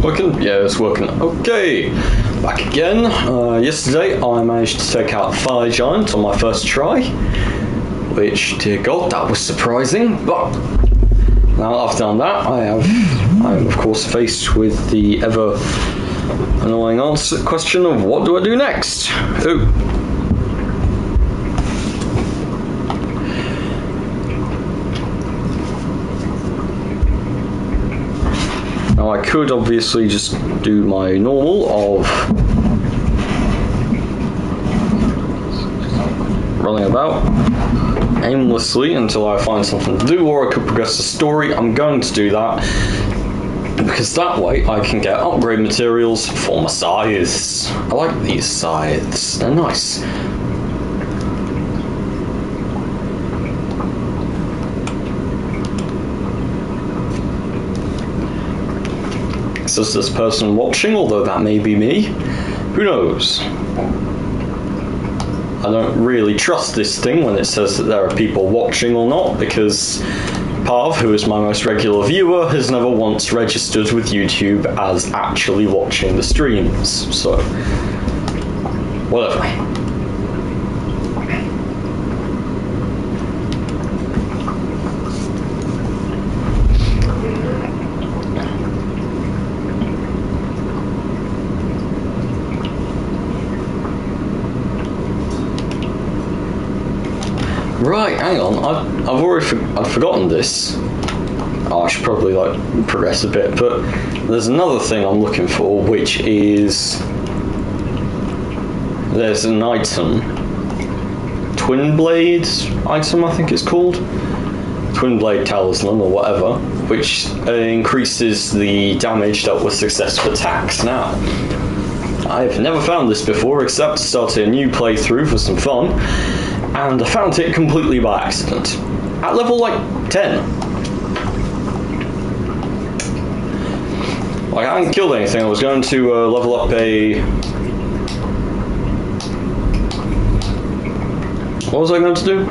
Working? Yeah, it's working. Okay, back again. Yesterday I managed to take out Fire Giant on my first try, which, dear God, that was surprising. But now that I've done that, I am of course faced with the ever annoying question of what do I do next? Now I could obviously just do my normal of running about aimlessly until I find something to do, or I could progress the story. I'm going to do that because that way I can get upgrade materials for my scythes. I like these scythes, they're nice. Says this person watching, although that may be me. Who knows? I don't really trust this thing when it says that there are people watching or not, because Parv, who is my most regular viewer, has never once registered with YouTube as actually watching the streams, so whatever. Right, hang on. I've forgotten this. Oh, I should probably progress a bit, but there's another thing I'm looking for, which is there's an item, Twin Blade item, I think it's called, Twin Blade Talisman or whatever, which increases the damage dealt with successive attacks. Now, I've never found this before, except starting a new playthrough for some fun. And I found it completely by accident. At level, 10. I hadn't killed anything, I was going to level up a... What was I going to do?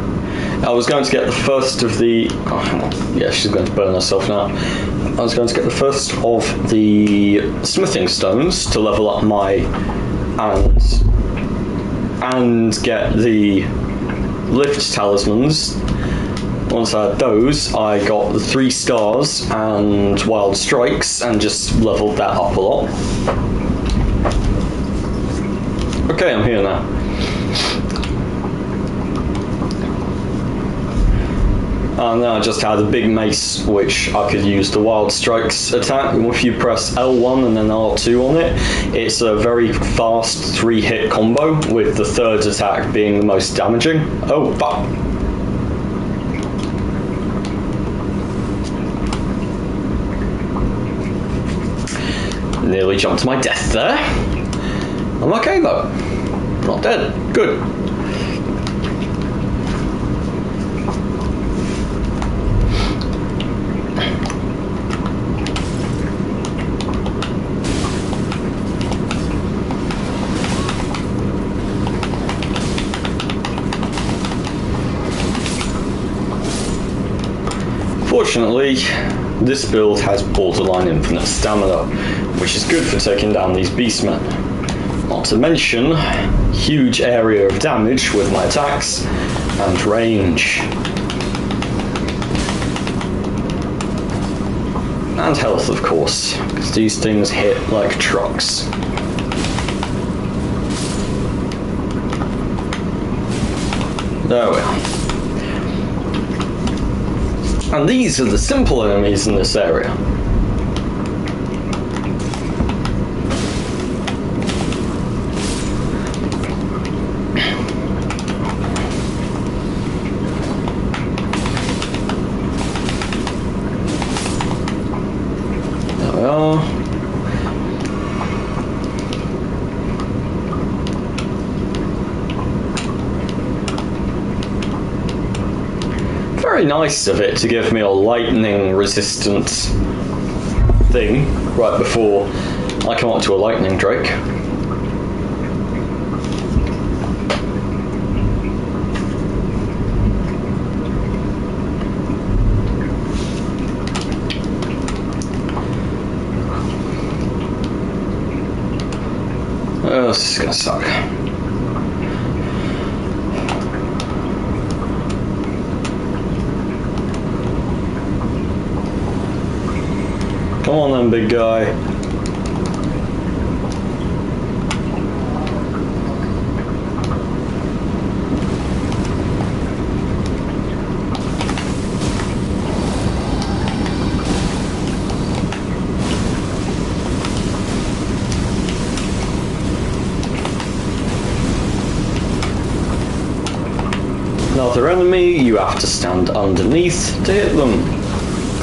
I was going to get the first of the... Oh, hang on. Yeah, she's going to burn herself now. I was going to get the first of the smithing stones to level up my... and get the... lift talismans. Once I had those, I got the 3 stars and wild strikes and just leveled that up a lot. Okay, I'm here now. And then I just had a big mace which I could use the wild strikes attack. If you press L1 and then R2 on it, it's a very fast 3-hit combo, with the third attack being the most damaging. Oh, but nearly jumped to my death there. I'm okay though. Not dead. Good. Fortunately, this build has borderline infinite stamina, which is good for taking down these beastmen. Not to mention, huge area of damage with my attacks and range. And health, of course, because these things hit like trucks. There we are. And these are the simple enemies in this area. There we are. Very nice of it to give me a lightning resistant thing right before I come up to a lightning drake. suck. Come on then, big guy. Another enemy, you have to stand underneath to hit them.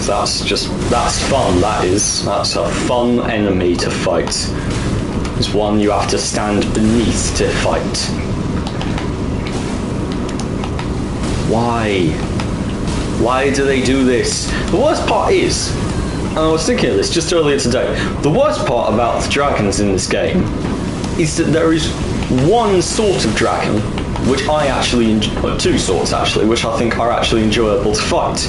That's fun, that's a fun enemy to fight. It's one you have to stand beneath to fight. Why? Why do they do this? The worst part is, and I was thinking of this just earlier today, the worst part about the dragons in this game is that there is one sort of dragon which I actually enjoy, two sorts actually, which I think are actually enjoyable to fight.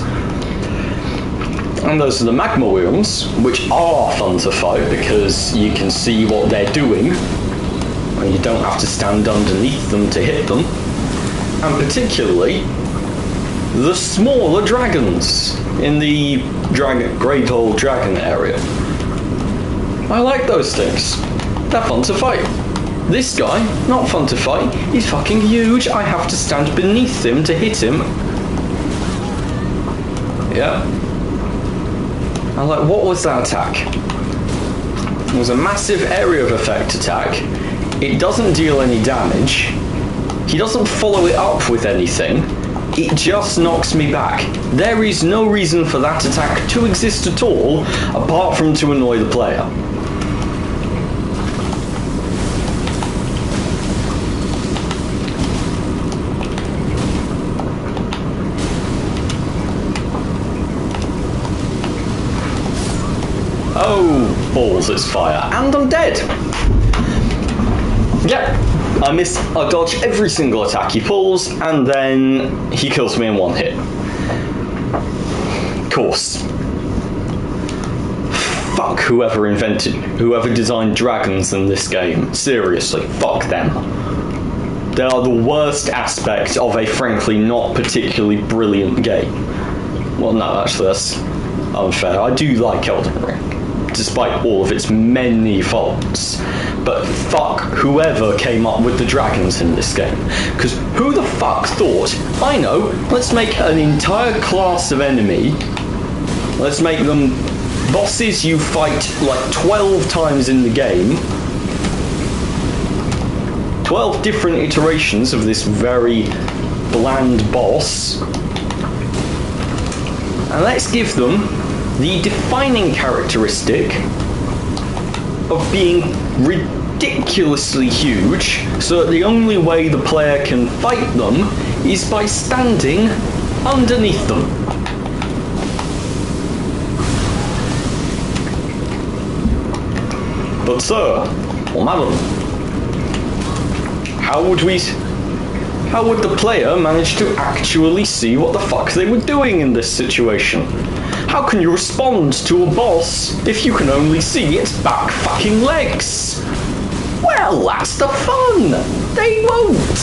And those are the magma worms, which are fun to fight because you can see what they're doing, and you don't have to stand underneath them to hit them. And particularly, the smaller dragons in the Great Old Dragon area. I like those things. They're fun to fight. This guy, not fun to fight. He's fucking huge. I have to stand beneath him to hit him. Yeah. I'm like, what was that attack? It was a massive area of effect attack. It doesn't deal any damage. He doesn't follow it up with anything. It just knocks me back. There is no reason for that attack to exist at all, apart from to annoy the player. Oh, balls, it's fire. And I'm dead. Yep, I dodge every single attack he pulls, and then he kills me in one hit. Of course. Fuck whoever designed dragons in this game. Seriously, fuck them. They are the worst aspect of a frankly not particularly brilliant game. Well, no, actually that's unfair. I do like Elden Ring, despite all of its many faults. But fuck whoever came up with the dragons in this game. Because who the fuck thought, I know, let's make an entire class of enemy, let's make them bosses you fight like 12 times in the game, 12 different iterations of this very bland boss, and let's give them the defining characteristic of being ridiculously huge, so that the only way the player can fight them is by standing underneath them. But sir, or madam, how would the player manage to actually see what the fuck they were doing in this situation? How can you respond to a boss if you can only see its back fucking legs? Well, that's the fun! They won't!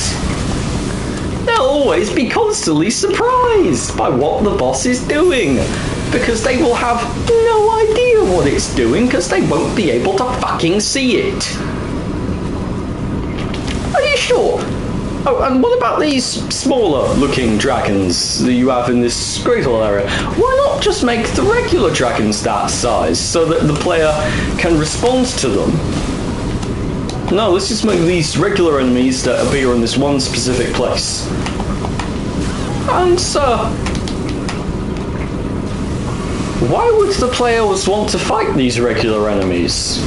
They'll always be constantly surprised by what the boss is doing, because they will have no idea what it's doing, because they won't be able to fucking see it. Are you sure? Oh, and what about these smaller looking dragons that you have in this great hall area? Why not just make the regular dragons that size so that the player can respond to them? No, let's just make these regular enemies that appear in this one specific place. And why would the players want to fight these regular enemies?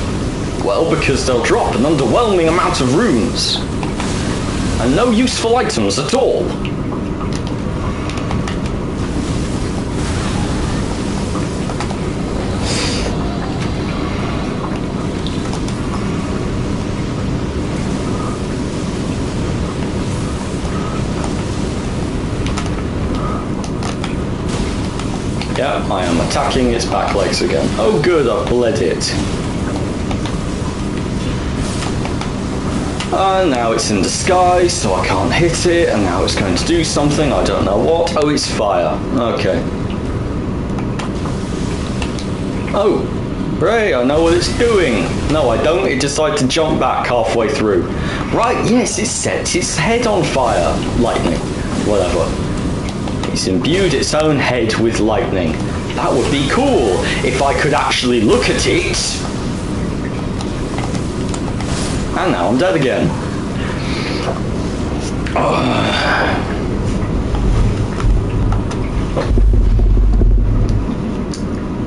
Well, because they'll drop an underwhelming amount of runes. And no useful items at all. Yeah, I am attacking its back legs again. Oh good, I've bled it. And now it's in the sky, so I can't hit it, and now it's going to do something, I don't know what. Oh, it's fire. Okay. Oh, great, I know what it's doing. No, I don't, it decided to jump back halfway through. Right, yes, it set its head on fire. Lightning, whatever. It's imbued its own head with lightning. That would be cool if I could actually look at it. And now I'm dead again.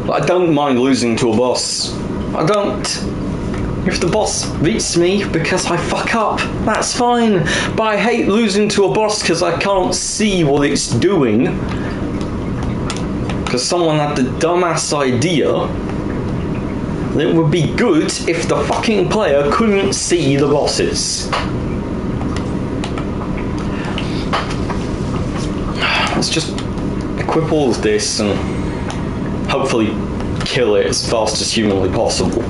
I don't mind losing to a boss. I don't. If the boss beats me because I fuck up, that's fine. But I hate losing to a boss because I can't see what it's doing. Because someone had the dumbass idea that it would be good if the fucking player couldn't see the bosses. Let's just equip all of this and hopefully kill it as fast as humanly possible.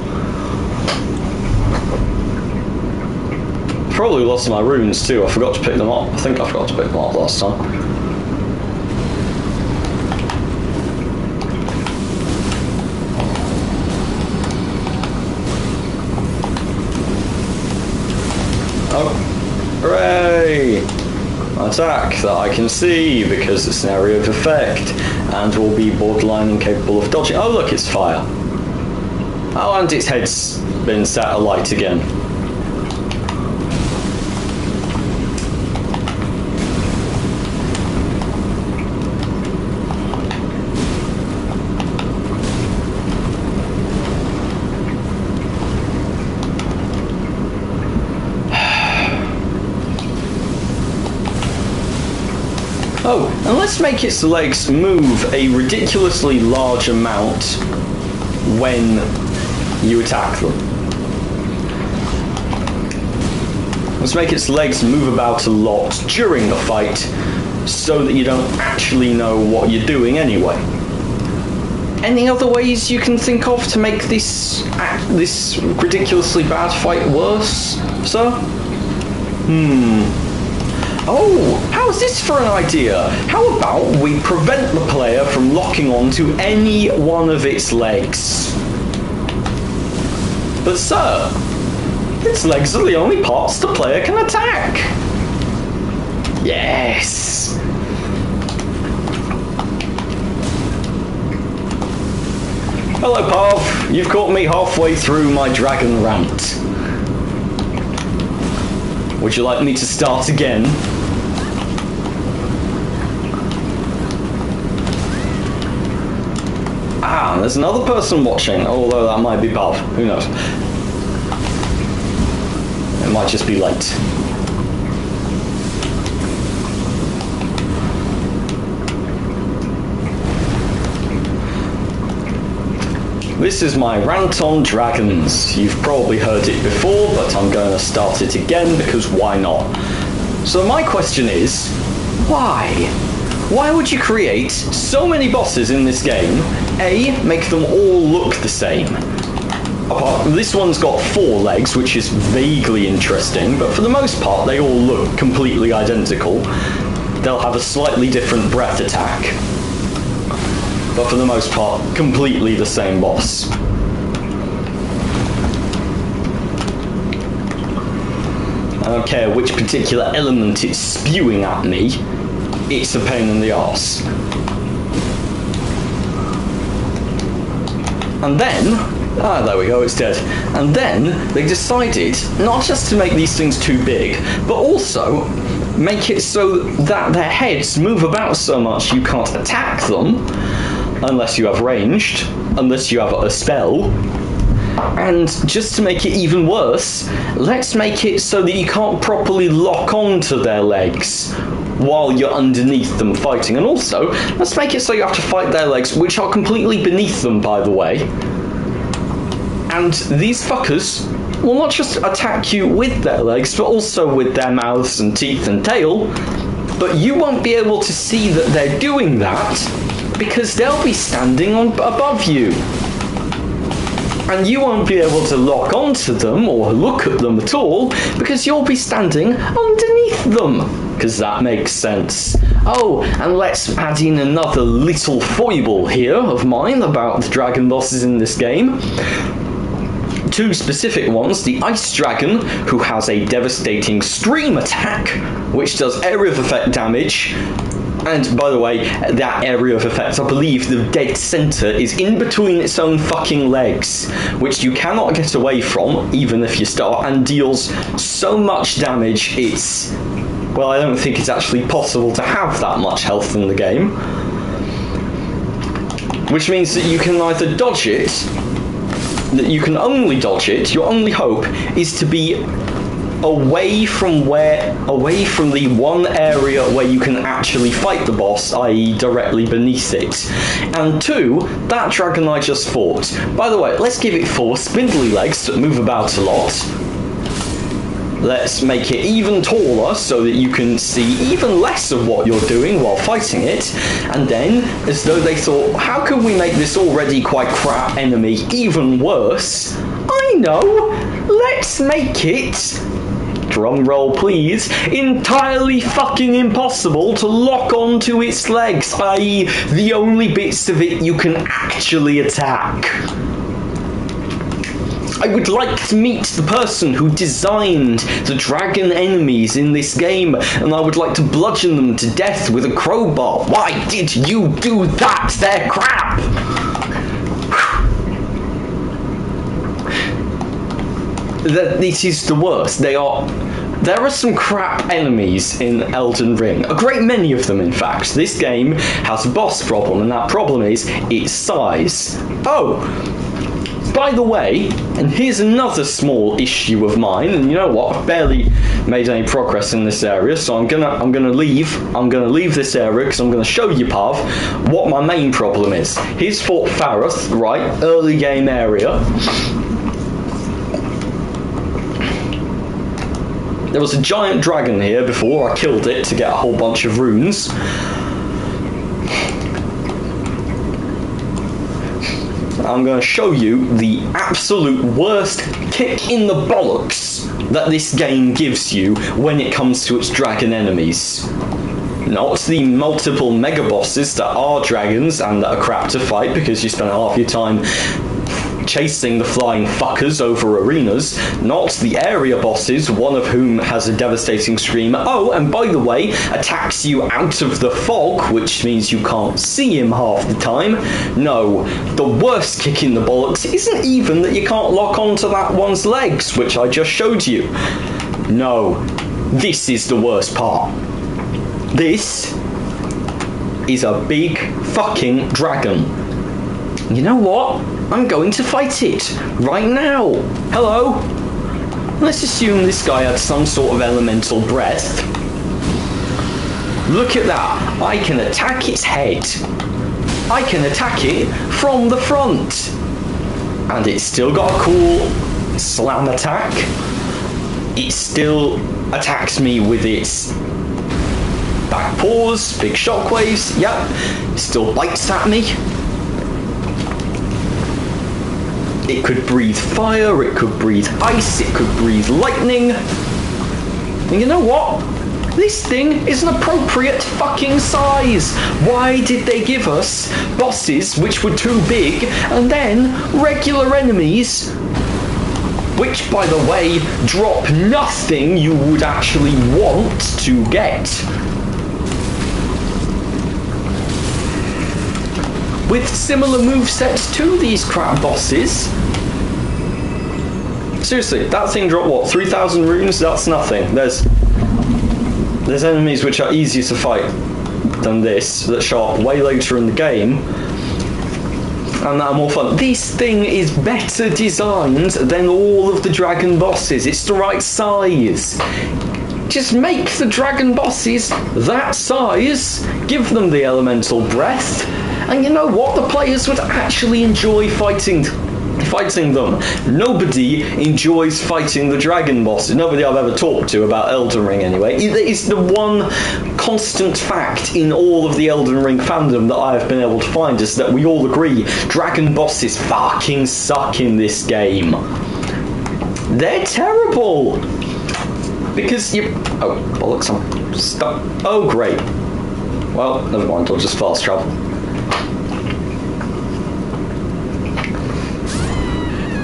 Probably lost my runes too, I forgot to pick them up. I think I forgot to pick them up last time. Hooray! Attack that I can see because it's an area of effect and will be borderline incapable of dodging. Oh look, it's fire. Oh, and its head's been set alight again. Oh, and let's make its legs move a ridiculously large amount when you attack them. Let's make its legs move about a lot during the fight so that you don't actually know what you're doing anyway. Any other ways you can think of to make this ridiculously bad fight worse, sir? Oh, how's this for an idea? How about we prevent the player from locking onto any one of its legs? But sir, its legs are the only parts the player can attack. Yes. Hello, Pav. You've caught me halfway through my dragon rant. Would you like me to start again? Ah, there's another person watching, although that might be Pav. Who knows? It might just be late. This is my rant on dragons. You've probably heard it before, but I'm going to start it again because why not? So my question is, why? Why would you create so many bosses in this game? A, make them all look the same. This one's got 4 legs, which is vaguely interesting, but for the most part they all look completely identical. They'll have a slightly different breath attack, but for the most part, completely the same boss. I don't care which particular element it's spewing at me, it's a pain in the arse. And then, there we go, it's dead. And then they decided not just to make these things too big, but also make it so that their heads move about so much you can't attack them, unless you have ranged, unless you have a spell. And just to make it even worse, let's make it so that you can't properly lock onto their legs while you're underneath them fighting. And also, let's make it so you have to fight their legs, which are completely beneath them, by the way. And these fuckers will not just attack you with their legs, but also with their mouths and teeth and tail. But you won't be able to see that they're doing that, because they'll be standing above you. And you won't be able to lock onto them or look at them at all because you'll be standing underneath them. Because that makes sense. Oh, and let's add in another little foible here of mine about the dragon bosses in this game. Two specific ones, the Ice Dragon, who has a devastating Scream attack, which does area of effect damage. And by the way, that area of effect, I believe the dead center is in between its own fucking legs, which you cannot get away from, even if you start, and deals so much damage it's... well, I don't think it's actually possible to have that much health in the game. Which means that you can either dodge it, that you can only dodge it, your only hope is to be away from the one area where you can actually fight the boss, i.e. directly beneath it. And two, that dragon I just fought. By the way, let's give it 4 spindly legs that move about a lot. Let's make it even taller so that you can see even less of what you're doing while fighting it. And then, as though they thought, how can we make this already quite crap enemy even worse? I know! Let's make it, drum roll please, entirely fucking impossible to lock onto its legs, i.e. the only bits of it you can actually attack. I would like to meet the person who designed the dragon enemies in this game, and I would like to bludgeon them to death with a crowbar. Why did you do that? They're crap! This is the worst. There are some crap enemies in Elden Ring. A great many of them, in fact. This game has a boss problem, and that problem is its size. Oh! By the way, and here's another small issue of mine, and you know what? I've barely made any progress in this area, so I'm gonna leave this area because I'm gonna show you, Pav, what my main problem is. Here's Fort Faroth, right? Early game area. There was a giant dragon here before I killed it to get a whole bunch of runes. I'm going to show you the absolute worst kick in the bollocks that this game gives you when it comes to its dragon enemies. Not the multiple mega bosses that are dragons and that are crap to fight because you spend half your time chasing the flying fuckers over arenas, not the area bosses, one of whom has a devastating scream. Oh, and by the way, attacks you out of the fog, which means you can't see him half the time. No, the worst kick in the bollocks isn't even that you can't lock onto that one's legs, which I just showed you. No, this is the worst part. This is a big fucking dragon. You know what? I'm going to fight it right now. Hello? Let's assume this guy had some sort of elemental breath. Look at that. I can attack its head. I can attack it from the front. And it's still got a cool slam attack. It still attacks me with its back paws, big shockwaves. Yep. It still bites at me. It could breathe fire, it could breathe ice, it could breathe lightning. And you know what? This thing is an appropriate fucking size. Why did they give us bosses which were too big and then regular enemies, which, by the way, drop nothing you would actually want to get? With similar movesets to these crap bosses. Seriously, that thing dropped what, 3,000 runes? That's nothing. There's enemies which are easier to fight than this, that show up way later in the game, and that are more fun. This thing is better designed than all of the dragon bosses. It's the right size. Just make the dragon bosses that size, give them the elemental breath, and you know what? The players would actually enjoy fighting fighting them. Nobody enjoys fighting the dragon bosses. Nobody I've ever talked to about Elden Ring, anyway. It is the one constant fact in all of the Elden Ring fandom that I have been able to find, is that we all agree dragon bosses fucking suck in this game. They're terrible. Because you... Oh, bollocks, I'm stuck. Oh, great. Well, never mind, I'll just fast travel.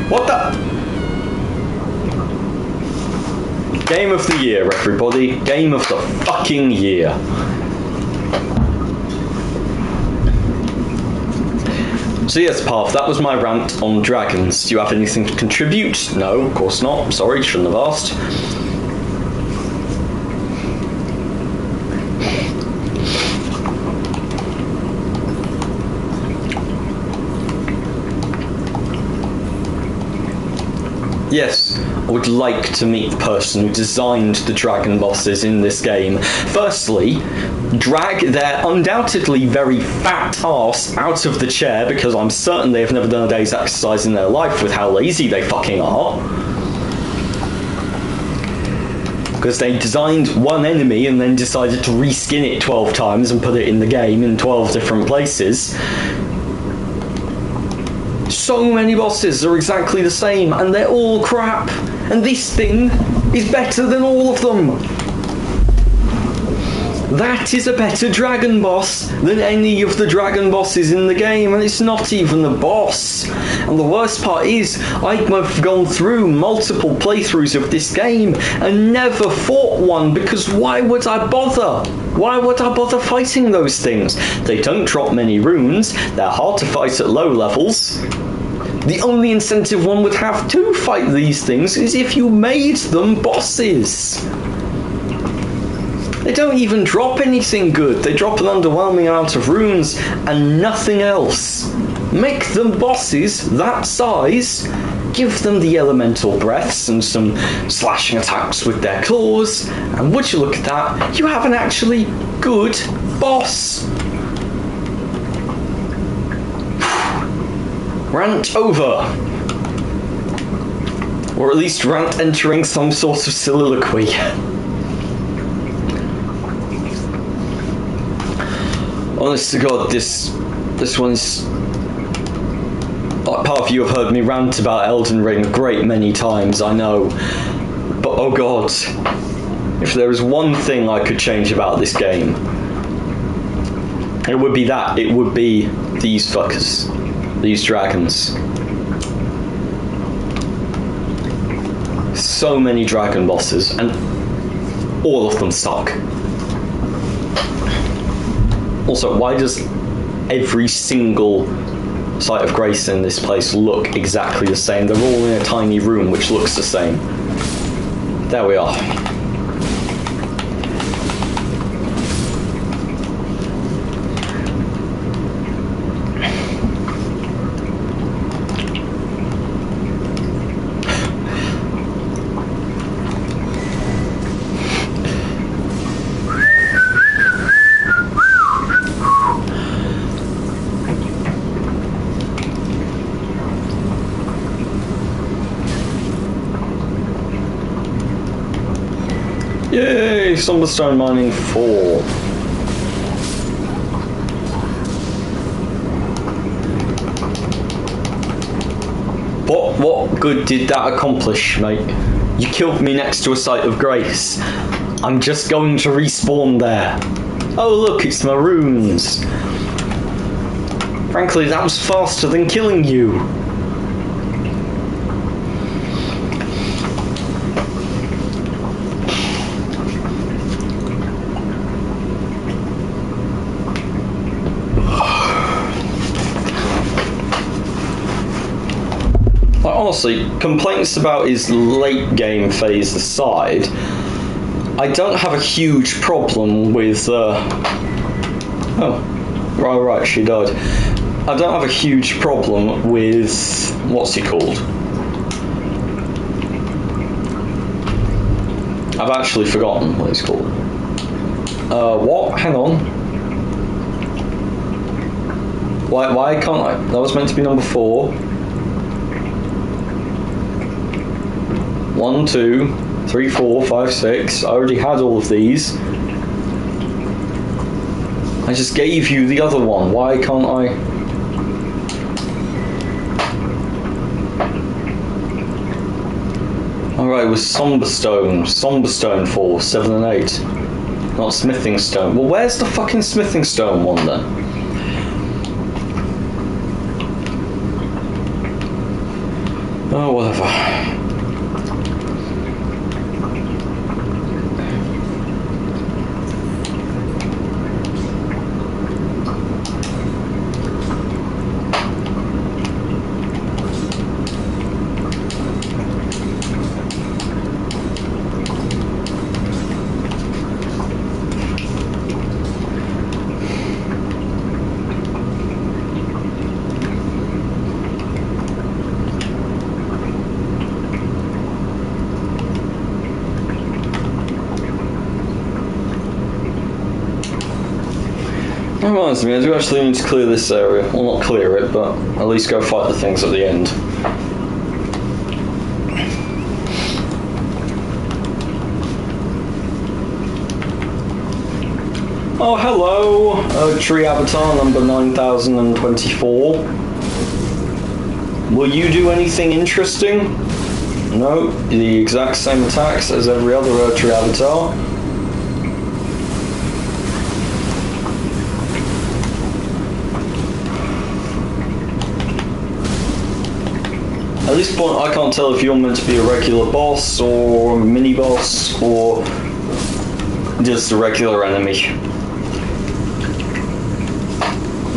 What the? Game of the year, everybody. Game of the fucking year. So yes, Path, that was my rant on dragons. Do you have anything to contribute? No, of course not. Sorry, shouldn't have asked. Yes, I would like to meet the person who designed the dragon bosses in this game. Firstly, drag their undoubtedly very fat arse out of the chair, because I'm certain they have never done a day's exercise in their life with how lazy they fucking are. Because they designed one enemy and then decided to reskin it 12 times and put it in the game in 12 different places. So many bosses are exactly the same, and they're all crap. And this thing is better than all of them. That is a better dragon boss than any of the dragon bosses in the game, and it's not even the boss. And the worst part is, I've gone through multiple playthroughs of this game and never fought one, because why would I bother? Why would I bother fighting those things? They don't drop many runes, they're hard to fight at low levels. The only incentive one would have to fight these things is if you made them bosses. They don't even drop anything good. They drop an underwhelming amount of runes and nothing else. Make them bosses that size, give them the elemental breaths and some slashing attacks with their claws, and would you look at that, you have an actually good boss. Rant over. Or at least rant entering some sort of soliloquy. Honest to God, this one's... Part of you have heard me rant about Elden Ring a great many times, I know. But oh God, if there is one thing I could change about this game, it would be that. It would be these fuckers. These dragons. So many dragon bosses, and all of them suck. Also, why does every single site of grace in this place look exactly the same? They're all in a tiny room which looks the same. There we are. Yay! Summerstone Mining 4. What good did that accomplish, mate? You killed me next to a site of grace. I'm just going to respawn there. Oh look, it's my runes. Frankly, that was faster than killing you. Honestly, complaints about his late game phase aside, I don't have a huge problem with oh, right, she died. I don't have a huge problem with, what's he called? I've actually forgotten what he's called. What? Hang on. Why can't I? That was meant to be number 4. 1, 2, 3, 4, 5, 6. I already had all of these. I just gave you the other one. Why can't I? Alright, it was Somberstone. Somberstone 4, 7 and 8. Not Smithing Stone. Well, where's the fucking Smithing Stone one then? Oh, whatever. That reminds me, I do actually need to clear this area. Well, not clear it, but at least go fight the things at the end. Oh, hello! Tree Avatar number 9024. Will you do anything interesting? No, the exact same attacks as every other Tree Avatar. At this point, I can't tell if you're meant to be a regular boss or a mini boss or just a regular enemy.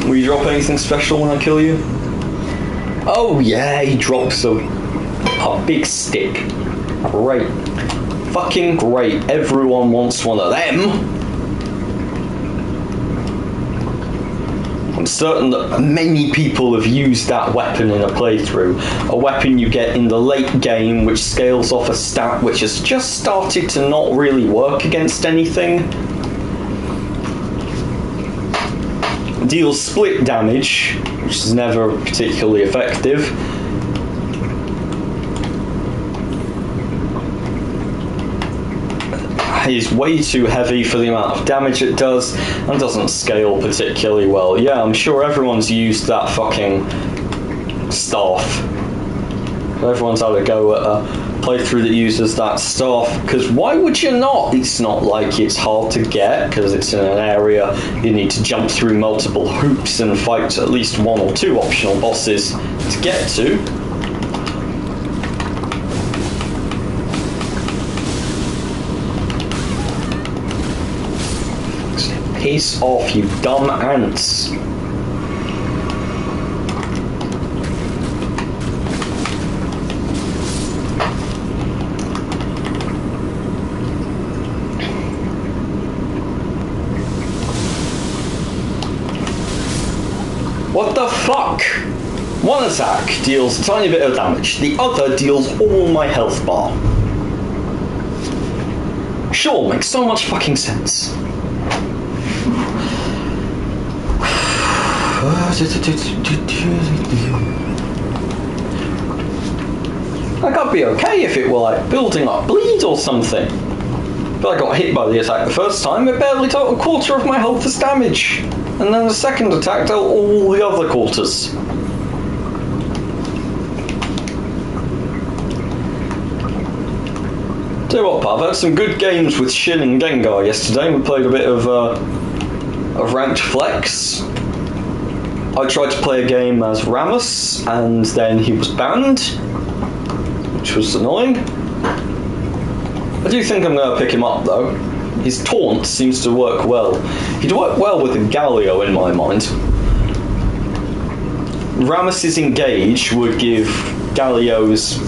Will you drop anything special when I kill you? Oh yeah, he drops a big stick. Great. Fucking great. Everyone wants one of them. I'm certain that many people have used that weapon in a playthrough. A weapon you get in the late game which scales off a stat which has just started to not really work against anything. Deals split damage, which is never particularly effective. Is way too heavy for the amount of damage it does and doesn't scale particularly well. Yeah, I'm sure everyone's used that fucking staff. Everyone's had a go at a playthrough that uses that staff, because why would you not? It's not like it's hard to get, because it's in an area you need to jump through multiple hoops and fight at least 1 or 2 optional bosses to get to. Piss off, you dumb ants. What the fuck? One attack deals a tiny bit of damage, the other deals all my health bar. Sure, makes so much fucking sense. Like, I'd be okay if it were like building up bleed or something. But I got hit by the attack the first time, it barely took a quarter of my health as damage. And then the second attack dealt all the other quarters. Tell you what, Pav, I had some good games with Shin and Gengar yesterday. We played a bit of ranked flex. I tried to play a game as Rammus, and then he was banned, which was annoying. I do think I'm going to pick him up, though. His taunt seems to work well. He'd work well with a Galio, in my mind. Rammus's Engage would give Galio's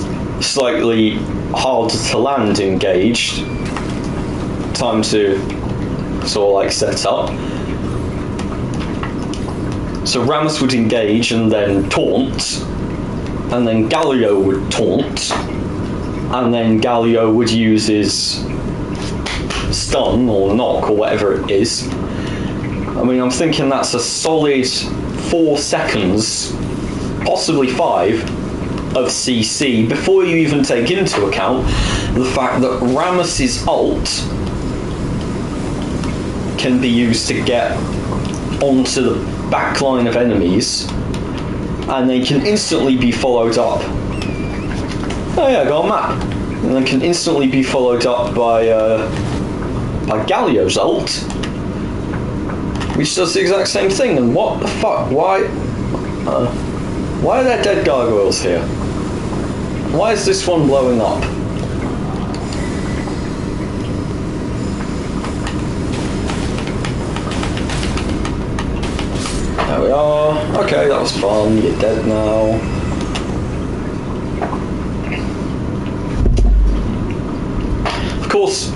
slightly harder to land engaged time to sort of like set up. So Rammus would engage and then taunt, and then Galio would taunt, and then Galio would use his stun or knock or whatever it is. I mean, I'm thinking that's a solid 4 seconds, possibly 5, of CC before you even take into account the fact that Rammus's ult can be used to get onto the back line of enemies, and they can instantly be followed up. Oh yeah, I got a map. And they can instantly be followed up by Galio's ult, which does the exact same thing. And what the fuck? Why are there dead gargoyles here? Why is this one blowing up? There we are. Okay, that was fun. You're dead now. Of course,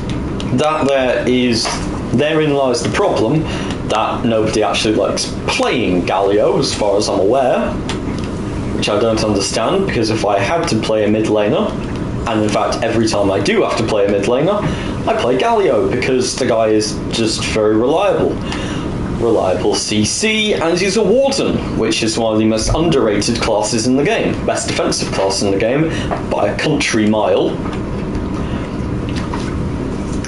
therein lies the problem that nobody actually likes playing Galio, as far as I'm aware, which I don't understand, because if I had to play a mid laner, and in fact every time I do have to play a mid laner, I play Galio, because the guy is just very reliable. Reliable CC, and he's a Warden, which is one of the most underrated classes in the game. Best defensive class in the game, by a country mile.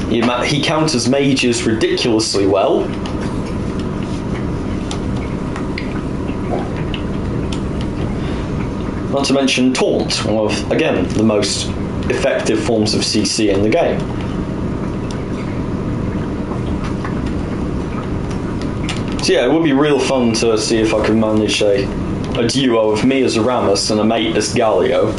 He counters mages ridiculously well. Not to mention Taunt, one of, again, the most effective forms of CC in the game. So yeah, it would be real fun to see if I could manage a duo of me as a Rammus and a mate as Galio.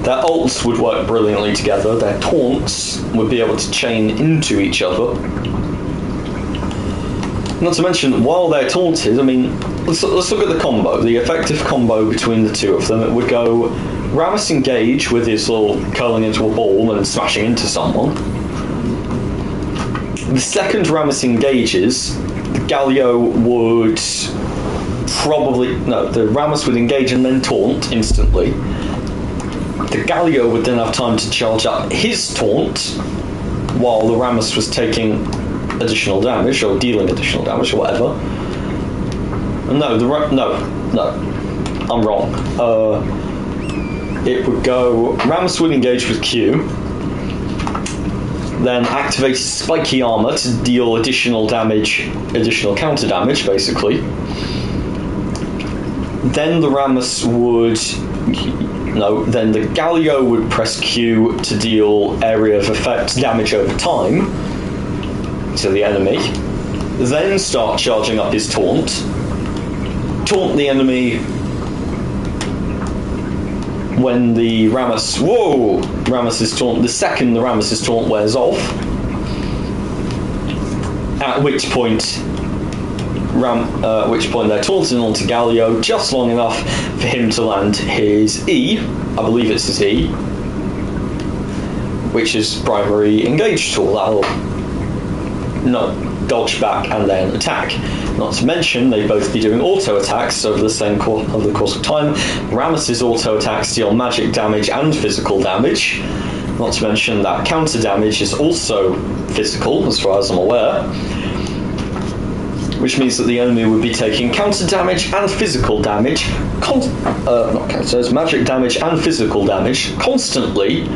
Their ults would work brilliantly together, their taunts would be able to chain into each other. Not to mention, while they're taunted, I mean, let's look at the combo, the effective combo between the two of them. It would go Rammus engage with his little curling into a ball and smashing into someone. The second Rammus engages, the Galio would the Rammus would engage and then taunt instantly. The Galio would then have time to charge up his taunt while the Rammus was taking additional damage or dealing additional damage or whatever. No, I'm wrong. It would go Rammus would engage with Q, then activate his spiky armor to deal additional damage, additional counter damage, basically. Then the Rammus would then the Galio would press Q to deal area of effect damage over time to the enemy, then start charging up his taunt the enemy when the Rammus's taunt, the second the Rammus's taunt wears off, at which point they're taunting onto Galio just long enough for him to land his E, I believe it's his E, which is primary engage tool. That'll dodge back and then attack. Not to mention, they both be doing auto attacks over the course of time. Rammus's auto attacks deal magic damage and physical damage. Not to mention that counter damage is also physical, as far as I'm aware. Which means that the enemy would be taking counter damage and physical damage, magic damage and physical damage constantly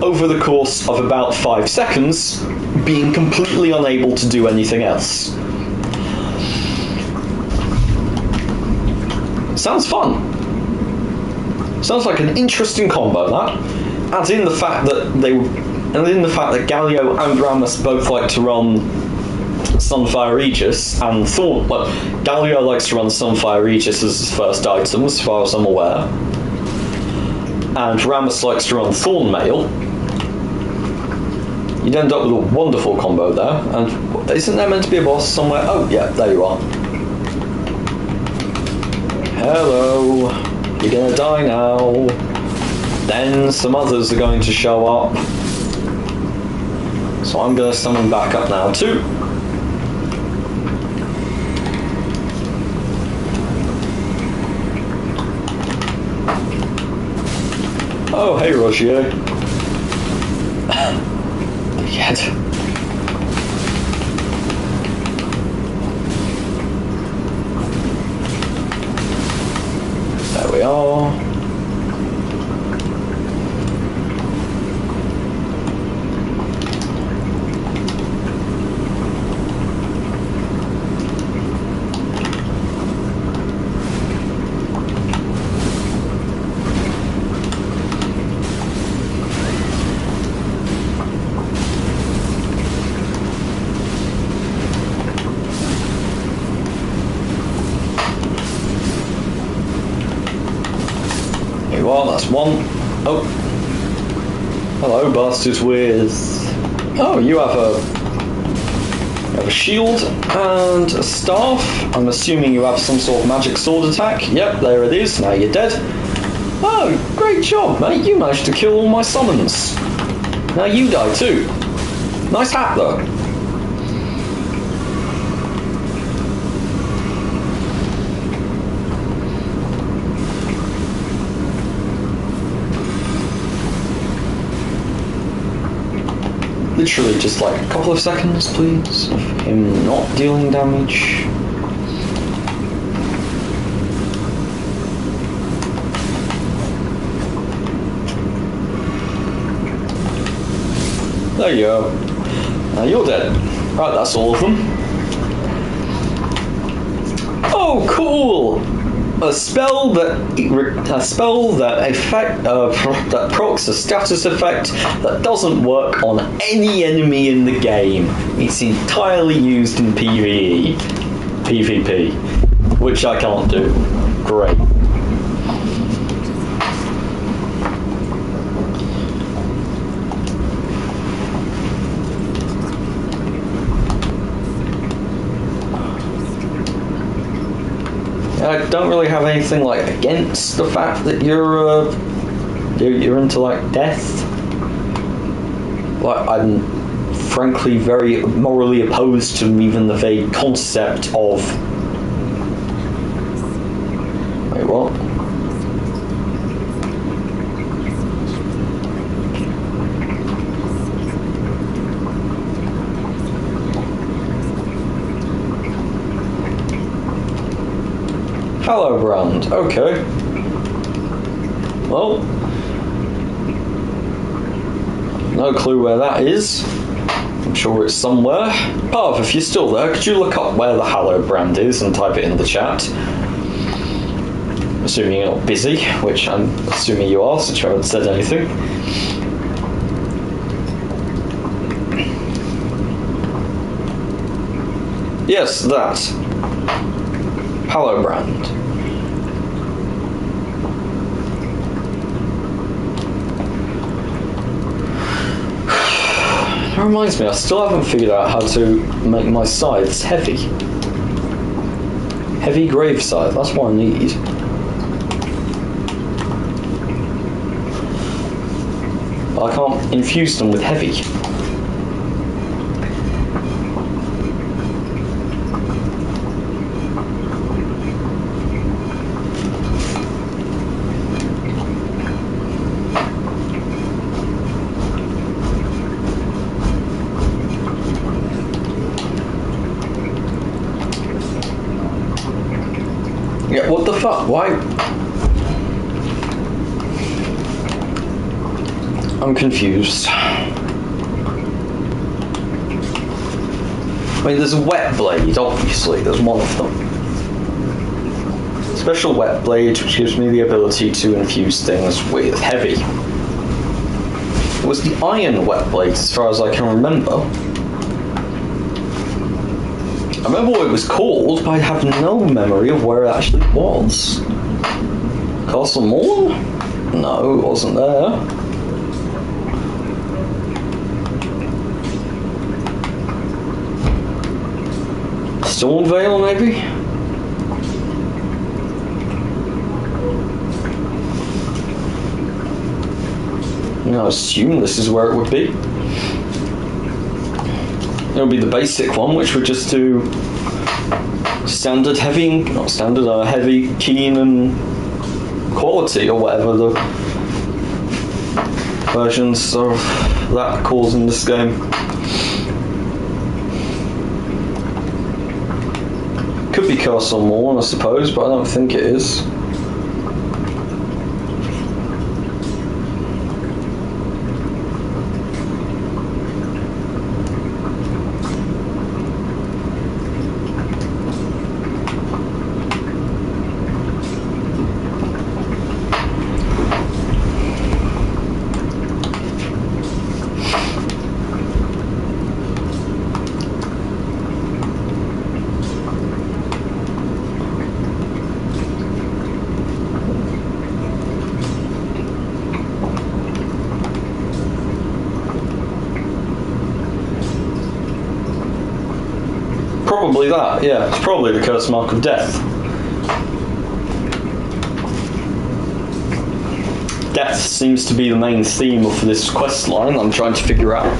over the course of about 5 seconds, being completely unable to do anything else. Sounds fun. Sounds like an interesting combo, that. Adds in the fact that Galio and Rammus both like to run Sunfire Aegis and Thorn. Well, Galio likes to run Sunfire Aegis as his first item, as far as I'm aware, and Rammus likes to run Thorn Mail. You'd end up with a wonderful combo there. And isn't there meant to be a boss somewhere? Oh yeah, there you are. Hello. You're gonna die now. Then some others are going to show up. So I'm gonna summon back up now too. Oh, hey, Rogier. Yet. we are. Well, that's one. Oh. Hello, bastards with... Oh, you have a shield and a staff. I'm assuming you have some sort of magic sword attack. Yep, there it is. Now you're dead. Oh, great job, mate. You managed to kill all my summons. Now you die too. Nice hat, though. Literally just like a couple of seconds, please, of him not dealing damage. There you go. Now you're dead. Right, that's all of them. Oh, cool! A spell that procs a status effect that doesn't work on any enemy in the game. It's entirely used in PvP, which I can't do. Great. I don't really have anything like against the fact that you're into like death. Like, I'm frankly very morally opposed to even the vague concept of... Wait, what? Hello, Brand. Okay. Well, no clue where that is. I'm sure it's somewhere. Parv, if you're still there, could you look up where the Hallow Brand is and type it in the chat? Assuming you're not busy, which I'm assuming you are, since you haven't said anything. Yes, that. Hallow Brand. That reminds me, I still haven't figured out how to make my scythes heavy. Heavy grave scythe, that's what I need. But I can't infuse them with heavy. Yeah, what the fuck? Why? I'm confused. I mean, there's a wet blade, obviously. There's one of them. Special wet blade, which gives me the ability to infuse things with heavy. It was the iron wet blade, as far as I can remember. I remember what it was called, but I have no memory of where it actually was. Castle Morn? No, it wasn't there. Stormvale, maybe? I assume this is where it would be. It'll be the basic one, which would just do standard heavy, not standard, heavy, keen, and quality, or whatever the versions of that are called in this game. Could be Castle Morn, I suppose, but I don't think it is. probably that, yeah. It's probably the curse mark of death. Death seems to be the main theme of this quest line I'm trying to figure out.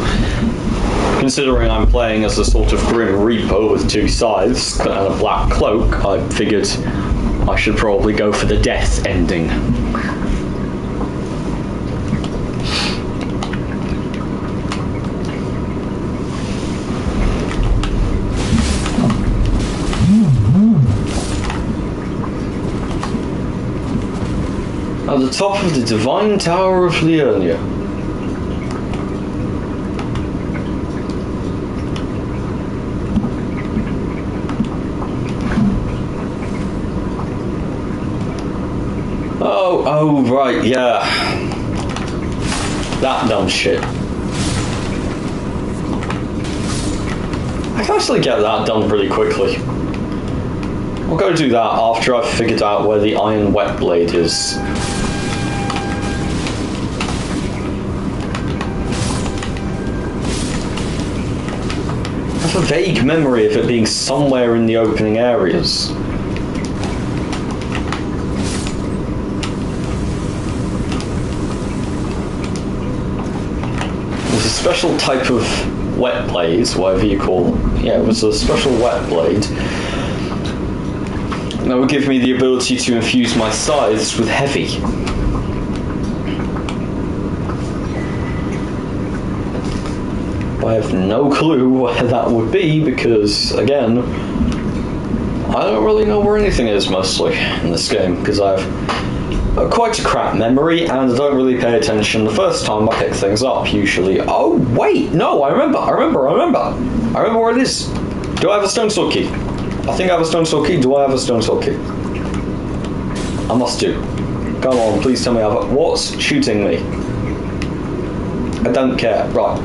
Considering I'm playing as a sort of Grim Reaper with 2 scythes and a black cloak, I figured I should probably go for the death ending. At the top of the Divine Tower of Liurnia. Oh, right, yeah. That dumb shit. I can actually get that done pretty quickly. I'll go do that after I've figured out where the Iron Wet Blade is. I have a vague memory of it being somewhere in the opening areas. There's a special type of wet blade, whatever you call it. Yeah, it was a special wet blade that would give me the ability to infuse my scythes with heavy. I have no clue where that would be because, again, I don't really know where anything is mostly in this game because I have quite a crap memory and I don't really pay attention the first time I pick things up, usually. Oh, wait, no, I remember where it is. Do I have a stone sword key? I think I have a stone sword key. Do I have a stone sword key? I must do. Come on, please tell me I have. What's shooting me? I don't care. Right.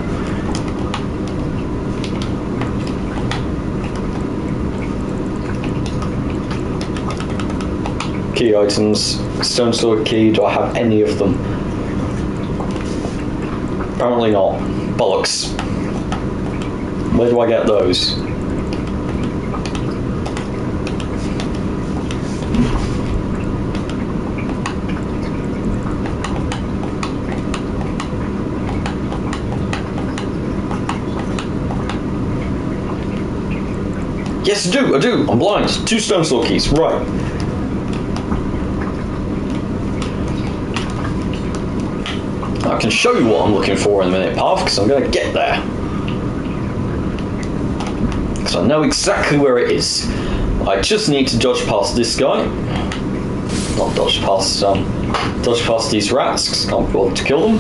Key items. Stone sword key. Do I have any of them? Apparently not. Bollocks. Where do I get those? Yes, I do. I'm blind. 2 stone sword keys. Right. I can show you what I'm looking for in a minute, Path, because I'm going to get there. Because I know exactly where it is. I just need to dodge past this guy. Not dodge past these rats, because I can't be bothered to kill them.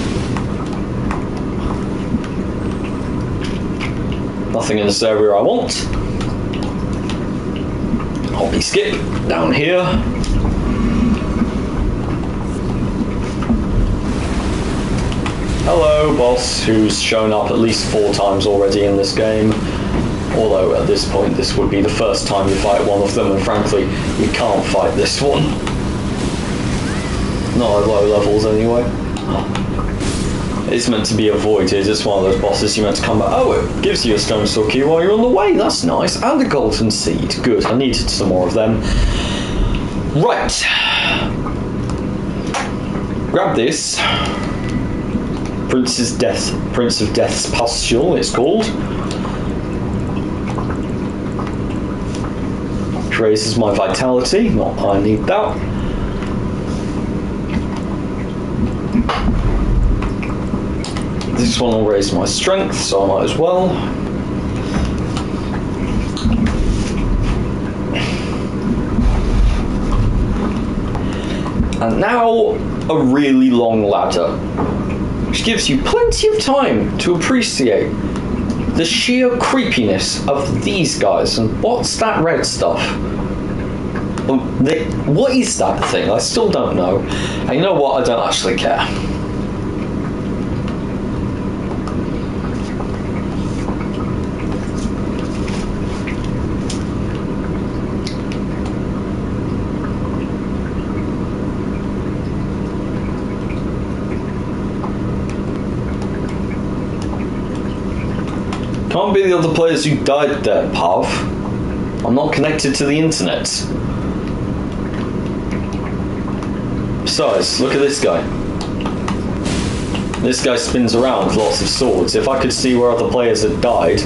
Nothing in this area I want. Hoppy skip down here. Hello, boss, who's shown up at least 4 times already in this game. Although at this point this would be the first time you fight one of them, and frankly, you can't fight this one. Not at low levels anyway. It's meant to be avoided. It's one of those bosses you're meant to come back. Oh, it gives you a stone sword key while you're on the way. That's nice. And a golden seed. Good. I needed some more of them. Right. Grab this. Prince of Death's Pustule, it's called. Which raises my vitality. Not I need that. This one will raise my strength, so I might as well. And now, a really long ladder, which gives you plenty of time to appreciate the sheer creepiness of these guys. And what's that red stuff? What is that thing? I still don't know. And you know what? I don't actually care. Can't be the other players who died there, Pav. I'm not connected to the internet. Besides, look at this guy. This guy spins around with lots of swords. If I could see where other players had died,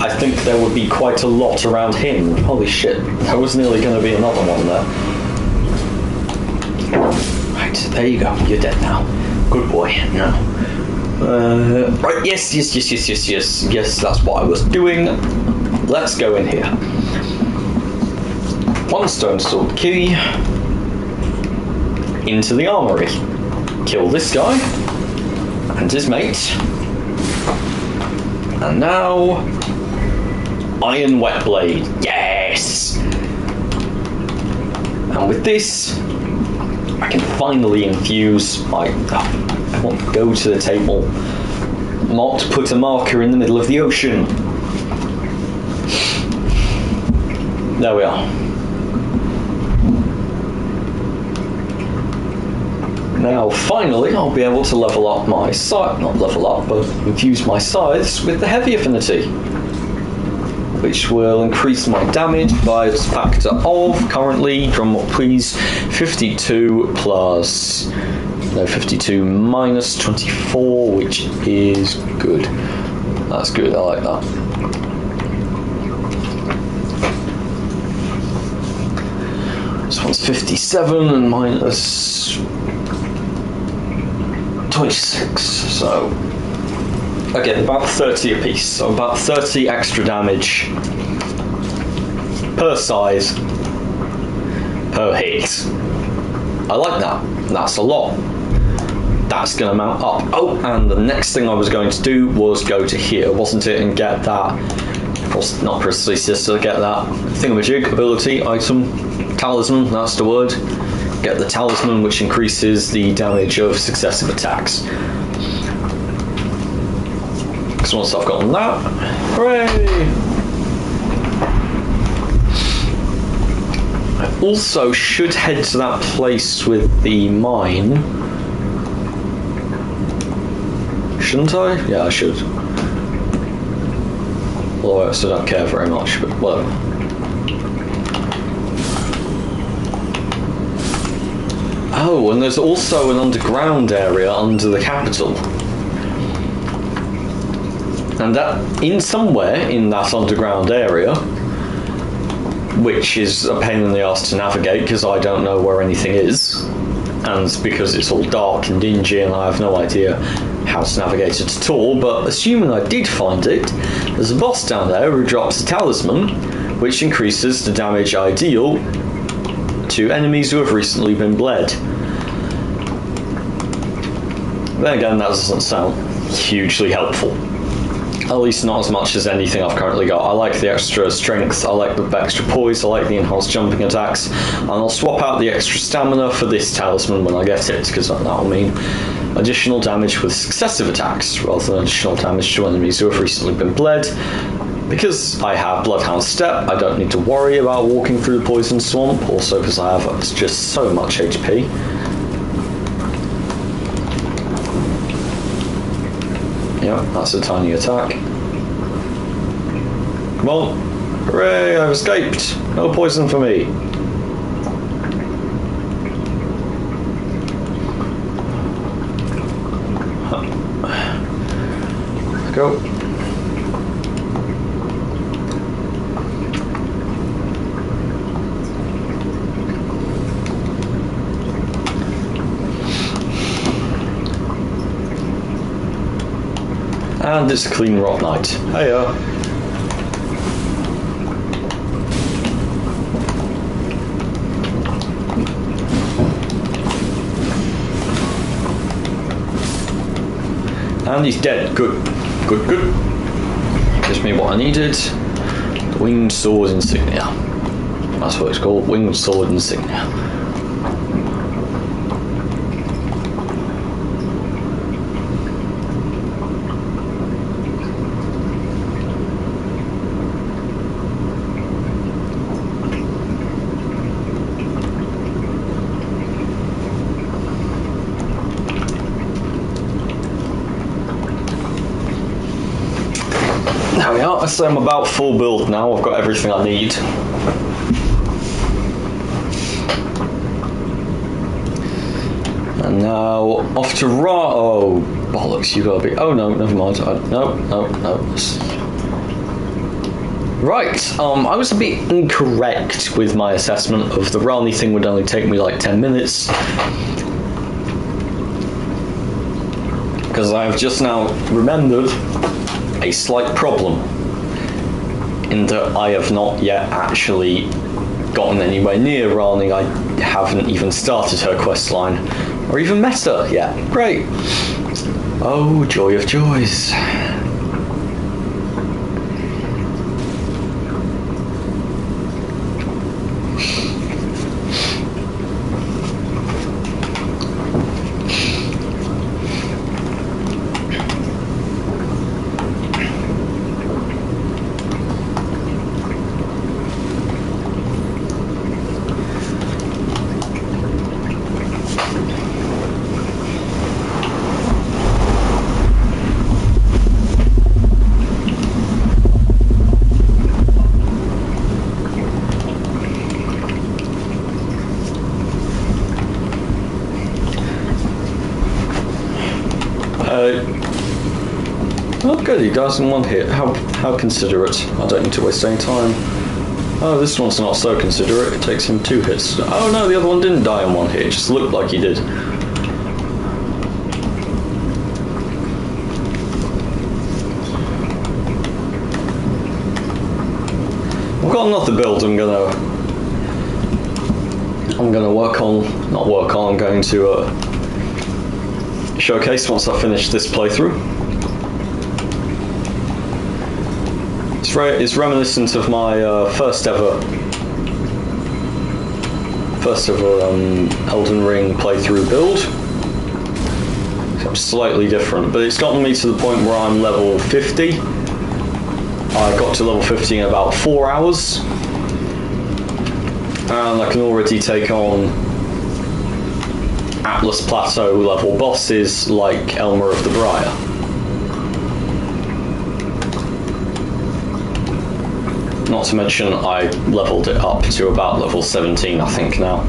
I think there would be quite a lot around him. Holy shit, there was nearly going to be another one there. Right, there you go. You're dead now. Good boy. Now. Right, yes, that's what I was doing. Let's go in here. One stone sword key. Into the armory. Kill this guy. And his mate. And now... Iron Wet Blade. Yes! And with this, I can finally infuse my... I want to go to the table. Not put a marker in the middle of the ocean. There we are. Now, finally, I'll be able to level up my scythe, not level up, but infuse my scythes with the heavy affinity, which will increase my damage by a factor of, currently, drum roll please, 52 plus, no, 52 minus 24, which is good. That's good, I like that. This one's 57 and minus 26, so again about 30 apiece, so about 30 extra damage per size per hit. I like that, that's a lot. That's going to mount up. Oh, and the next thing I was going to do was go to here, wasn't it, and get that, not prosthesis, to get that thingamajig ability item, talisman, that's the word. Get the talisman, which increases the damage of successive attacks. Because once I've gotten that, hooray! I also should head to that place with the mine. Shouldn't I? Yeah, I should. Although I also don't care very much, but whatever. Oh, and there's also an underground area under the capital. And that, in somewhere in that underground area, which is a pain in the arse to navigate because I don't know where anything is, and because it's all dark and dingy and I have no idea how to navigate it at all, but assuming I did find it, there's a boss down there who drops a talisman, which increases the damage I deal to enemies who have recently been bled. Then again, that doesn't sound hugely helpful. At least not as much as anything I've currently got. I like the extra strength, I like the extra poise, I like the enhanced jumping attacks, and I'll swap out the extra stamina for this talisman when I get it, because that will mean additional damage with successive attacks, rather than additional damage to enemies who have recently been bled. Because I have Bloodhound Step, I don't need to worry about walking through the poison swamp, also because I have just so much HP. Yeah, that's a tiny attack. Well, hooray, I've escaped! No poison for me. Let's go. And it's a clean rock night. Hiya. And he's dead. Good. Good, good. Gives me what I needed. The Winged Sword Insignia. That's what it's called. Winged Sword Insignia. There we are, so I'm about full build now, I've got everything I need. And now, off to oh, bollocks, you gotta be, oh no, never mind, no. Right, I was a bit incorrect with my assessment of the Rani thing would only take me like 10 minutes. Because I've just now remembered a slight problem in that I have not yet actually gotten anywhere near Rani. I haven't even started her questline or even met her yet. Great. Oh, joy of joys. Oh good, he dies in one hit. How considerate. I don't need to waste any time. Oh, this one's not so considerate. It takes him 2 hits. Oh no, the other one didn't die in 1 hit. It just looked like he did. I've got another build I'm gonna work on. Not work on. I'm going to showcase once I finish this playthrough. It's reminiscent of my first ever Elden Ring playthrough build. It's slightly different, but it's gotten me to the point where I'm level 50. I got to level 50 in about 4 hours, and I can already take on Atlas Plateau level bosses like Elmer of the Briar. Not to mention I leveled it up to about level 17 I think now.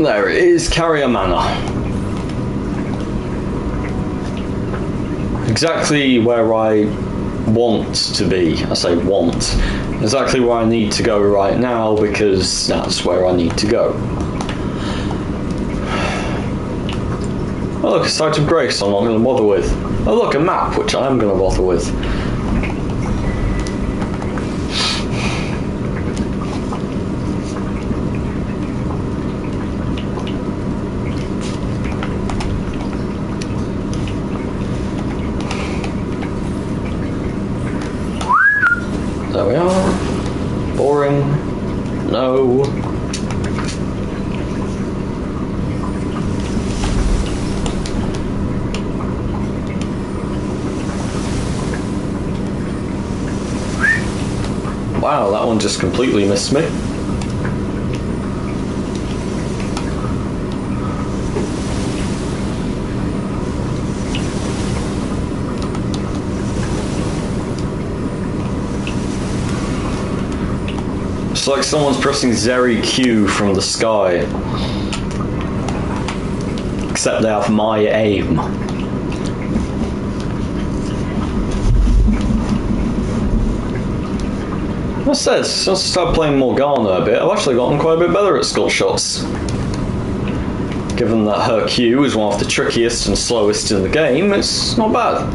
There it is, Carrier Manor. Exactly where I want to be. I say want. Exactly where I need to go right now, because that's where I need to go. Oh look, a Site of Grace I'm not going to bother with. Oh look, a map, which I am going to bother with. There we are. Boring. No. Wow, that one just completely missed me. It's like someone's pressing Zeri Q from the sky. Except they have my aim. I said, since I started playing Morgana a bit, I've actually gotten quite a bit better at skull shots. Given that her Q is one of the trickiest and slowest in the game, it's not bad.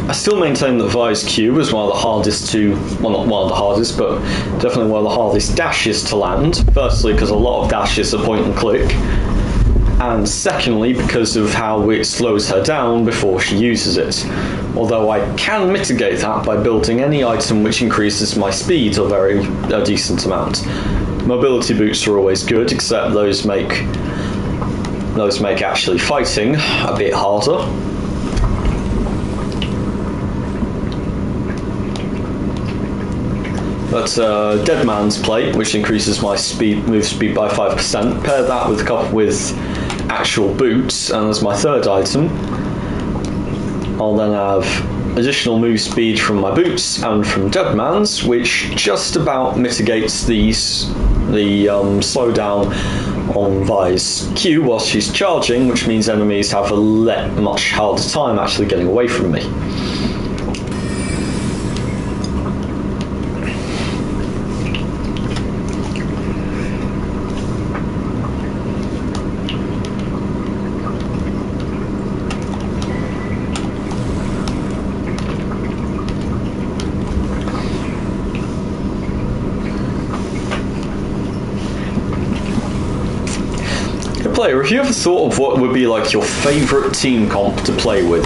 I still maintain that Vi's Q is one of the hardest to, well, not one of the hardest, but definitely one of the hardest dashes to land. Firstly, because a lot of dashes are point and click, and secondly, because of how it slows her down before she uses it. Although I can mitigate that by building any item which increases my speed a decent amount. Mobility boots are always good, except those make actually fighting a bit harder. But Dead Man's Plate, which increases my move speed by 5%, pair that with actual boots, and as my third item, I'll then have additional move speed from my boots and from Dead Man's, which just about mitigates the slowdown on Vi's Q whilst she's charging, which means enemies have a much harder time actually getting away from me. Player, have you ever thought of what would be like your favourite team comp to play with?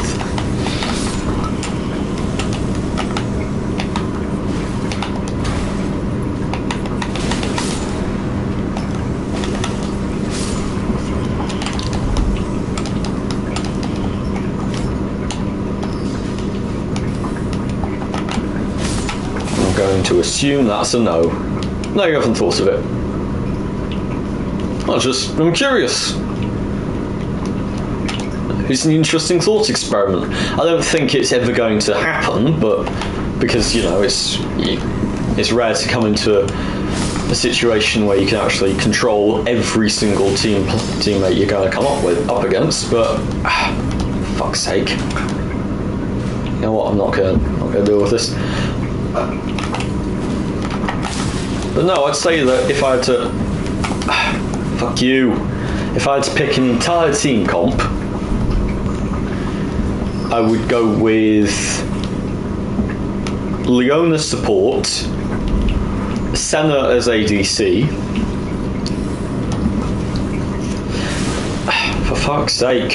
I'm going to assume that's a no. No, you haven't thought of it. I'm curious. It's an interesting thought experiment. I don't think it's ever going to happen, but because, you know, it's rare to come into a situation where you can actually control every single teammate you're going to come up against. But fuck's sake, you know what? I'm not going to deal with this. But no, I'd say that if I had to. Fuck you. If I had to pick an entire team comp, I would go with Leona support, Senna as ADC. For fuck's sake.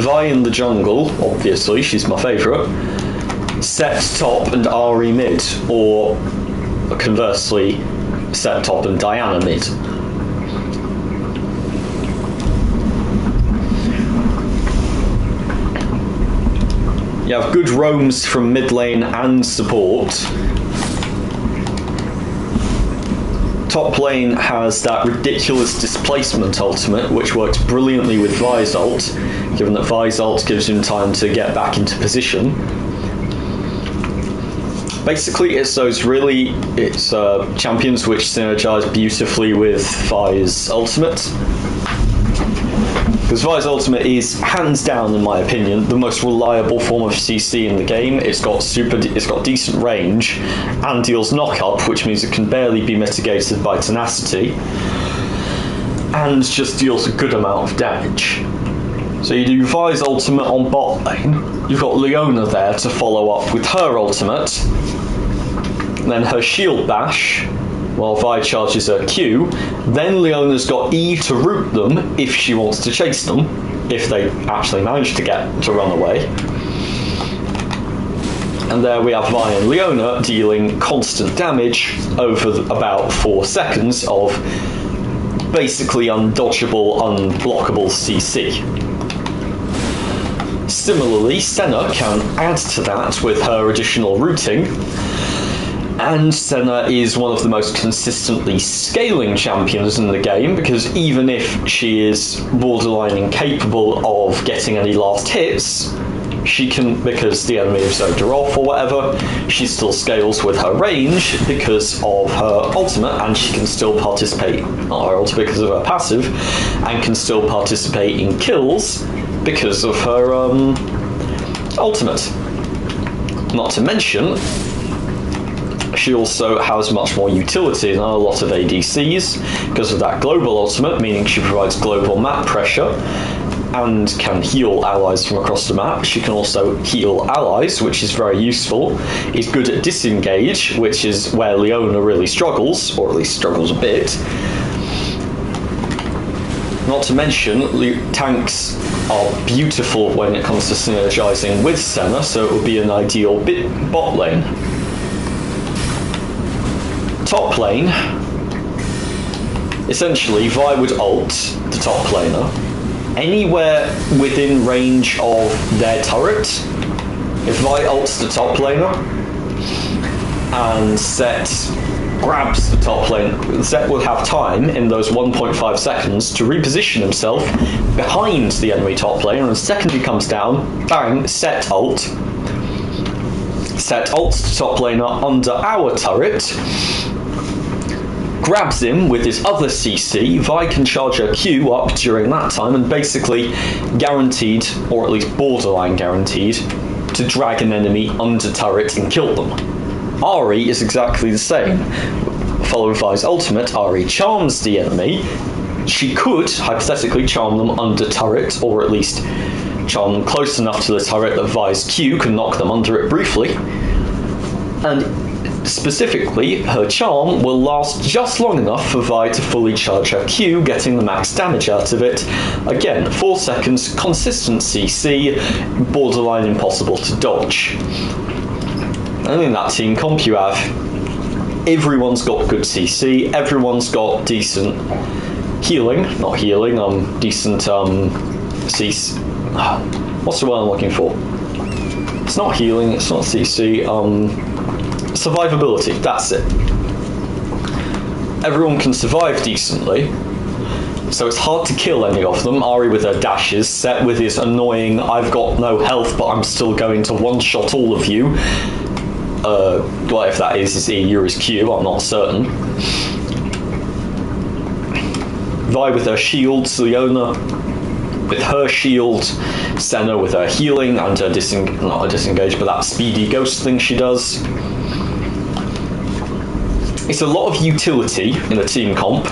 Vi in the jungle, obviously, she's my favourite. Set top and Ahri mid, or conversely, Set top and Diana mid. You have good roams from mid lane and support. Top lane has that ridiculous displacement ultimate, which works brilliantly with Vi's ult, given that Vi's ult gives him time to get back into position. Basically, it's champions which synergize beautifully with Vi's ultimate. Because Vi's ultimate is, hands down in my opinion, the most reliable form of CC in the game. It's got decent range and deals knock-up, which means it can barely be mitigated by tenacity, and just deals a good amount of damage. So you do Vi's ultimate on bot lane, you've got Leona there to follow up with her ultimate, then her shield bash, while Vi charges her Q, then Leona's got E to root them if she wants to chase them, if they actually manage to run away. And there we have Vi and Leona dealing constant damage over about 4 seconds of basically undodgeable, unblockable CC. Similarly, Senna can add to that with her additional rooting, and Senna is one of the most consistently scaling champions in the game, because even if she is borderline incapable of getting any last hits, she can, because the enemy has zoned her off or whatever, she still scales with her range because of her ultimate, and she can still participate, not her ultimate because of her passive, and can still participate in kills because of her ultimate. Not to mention, she also has much more utility than a lot of ADCs because of that global ultimate, meaning she provides global map pressure, and can heal allies from across the map. She can also heal allies, which is very useful. Is good at disengage, which is where Leona really struggles, or at least struggles a bit. Not to mention, tanks are beautiful when it comes to synergizing with Senna, so it would be an ideal bot lane. Top lane, essentially, Vi would ult the top laner anywhere within range of their turret. If Vi ults the top laner and Set grabs the top lane, Set will have time in those 1.5 seconds to reposition himself behind the enemy top laner, and the second he comes down, bang, Set ult. Set ults the top laner under our turret, grabs him with his other CC. Vi can charge her Q up during that time and basically guaranteed, or at least borderline guaranteed, to drag an enemy under turret and kill them. Ahri is exactly the same. Following Vi's ultimate, Ahri charms the enemy. She could, hypothetically, charm them under turret, or at least charm them close enough to the turret that Vi's Q can knock them under it briefly. And specifically, her charm will last just long enough for Vi to fully charge her Q, getting the max damage out of it. Again, 4 seconds, consistent CC, borderline impossible to dodge. And in that team comp you have, everyone's got good CC, everyone's got decent healing, decent CC, what's the word I'm looking for? It's not healing, it's not CC, survivability, that's it. Everyone can survive decently, so it's hard to kill any of them. Ahri with her dashes, Set with his annoying, I've got no health but I'm still going to one-shot all of you. Well, if that is his E or his Q, I'm not certain. Vi with her shields, Leona with her shield, Senna with her healing and her not her disengage, but that speedy ghost thing she does. It's a lot of utility in a team comp.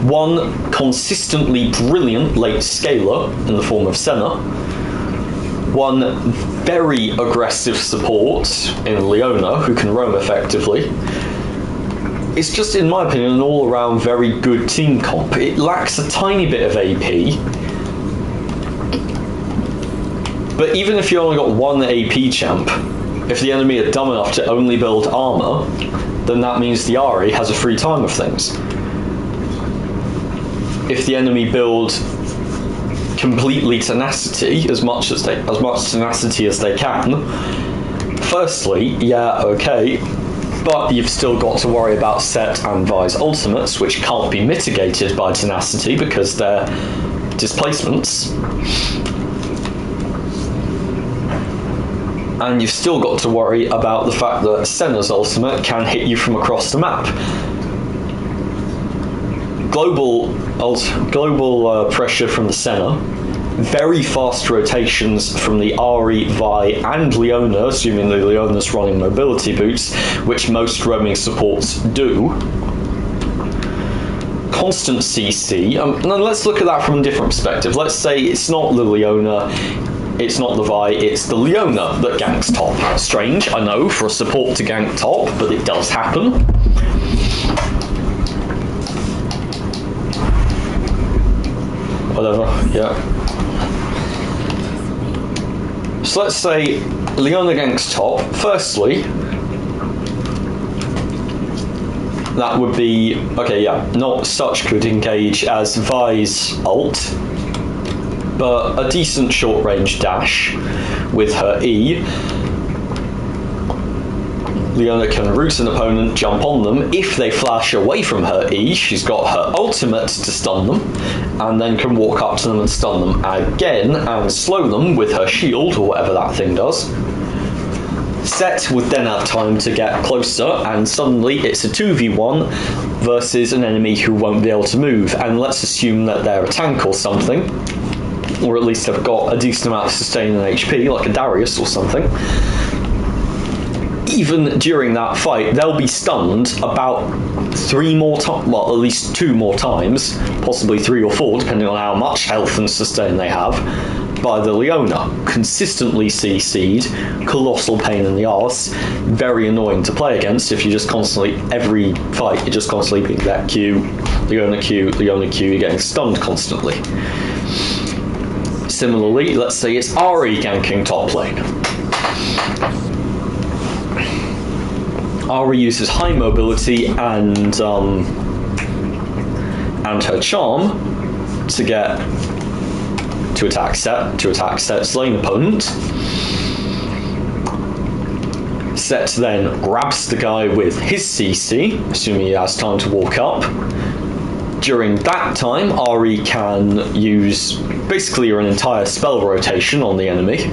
One consistently brilliant late scaler in the form of Senna. One very aggressive support in Leona, who can roam effectively. It's just, in my opinion, an all-around very good team comp. It lacks a tiny bit of AP, but even if you only got one AP champ, if the enemy are dumb enough to only build armor, then that means the Ahri has a free time of things. If the enemy build completely tenacity, as much tenacity as they can, firstly, yeah, okay, but you've still got to worry about Set and Vi's ultimates, which can't be mitigated by tenacity because they're displacements. And you've still got to worry about the fact that Senna's ultimate can hit you from across the map. Global pressure from the Senna, very fast rotations from the Ahri, Vi and Leona, assuming the Leona's running mobility boots, which most roaming supports do. Constant CC, now let's look at that from a different perspective. Let's say it's not the Leona, it's not the Vi, it's the Leona that ganks top. Strange, I know, for a support to gank top, but it does happen. Whatever, yeah. So let's say Leona ganks top. Firstly, that would be, okay, yeah, not such good engage as Vi's ult, but a decent short range dash with her E. Leona can root an opponent, jump on them. If they flash away from her E, she's got her ultimate to stun them, and then can walk up to them and stun them again, and slow them with her shield, or whatever that thing does. Set would then have time to get closer, and suddenly it's a 2v1 versus an enemy who won't be able to move, and let's assume that they're a tank or something, or at least have got a decent amount of sustain and HP, like a Darius or something. even during that fight, they'll be stunned about 3 more times, well, at least 2 more times, possibly 3 or 4, depending on how much health and sustain they have, by the Leona. Consistently CC'd, colossal pain in the arse, very annoying to play against if you just constantly, every fight, you're just constantly being that Q, Leona Q, Leona Q, you're getting stunned constantly. Similarly, let's say it's Ahri ganking top lane. Ahri uses high mobility and her charm to get to attack Set's lane opponent. Set then grabs the guy with his CC, assuming he has time to walk up. During that time, Ahri can use basically an entire spell rotation on the enemy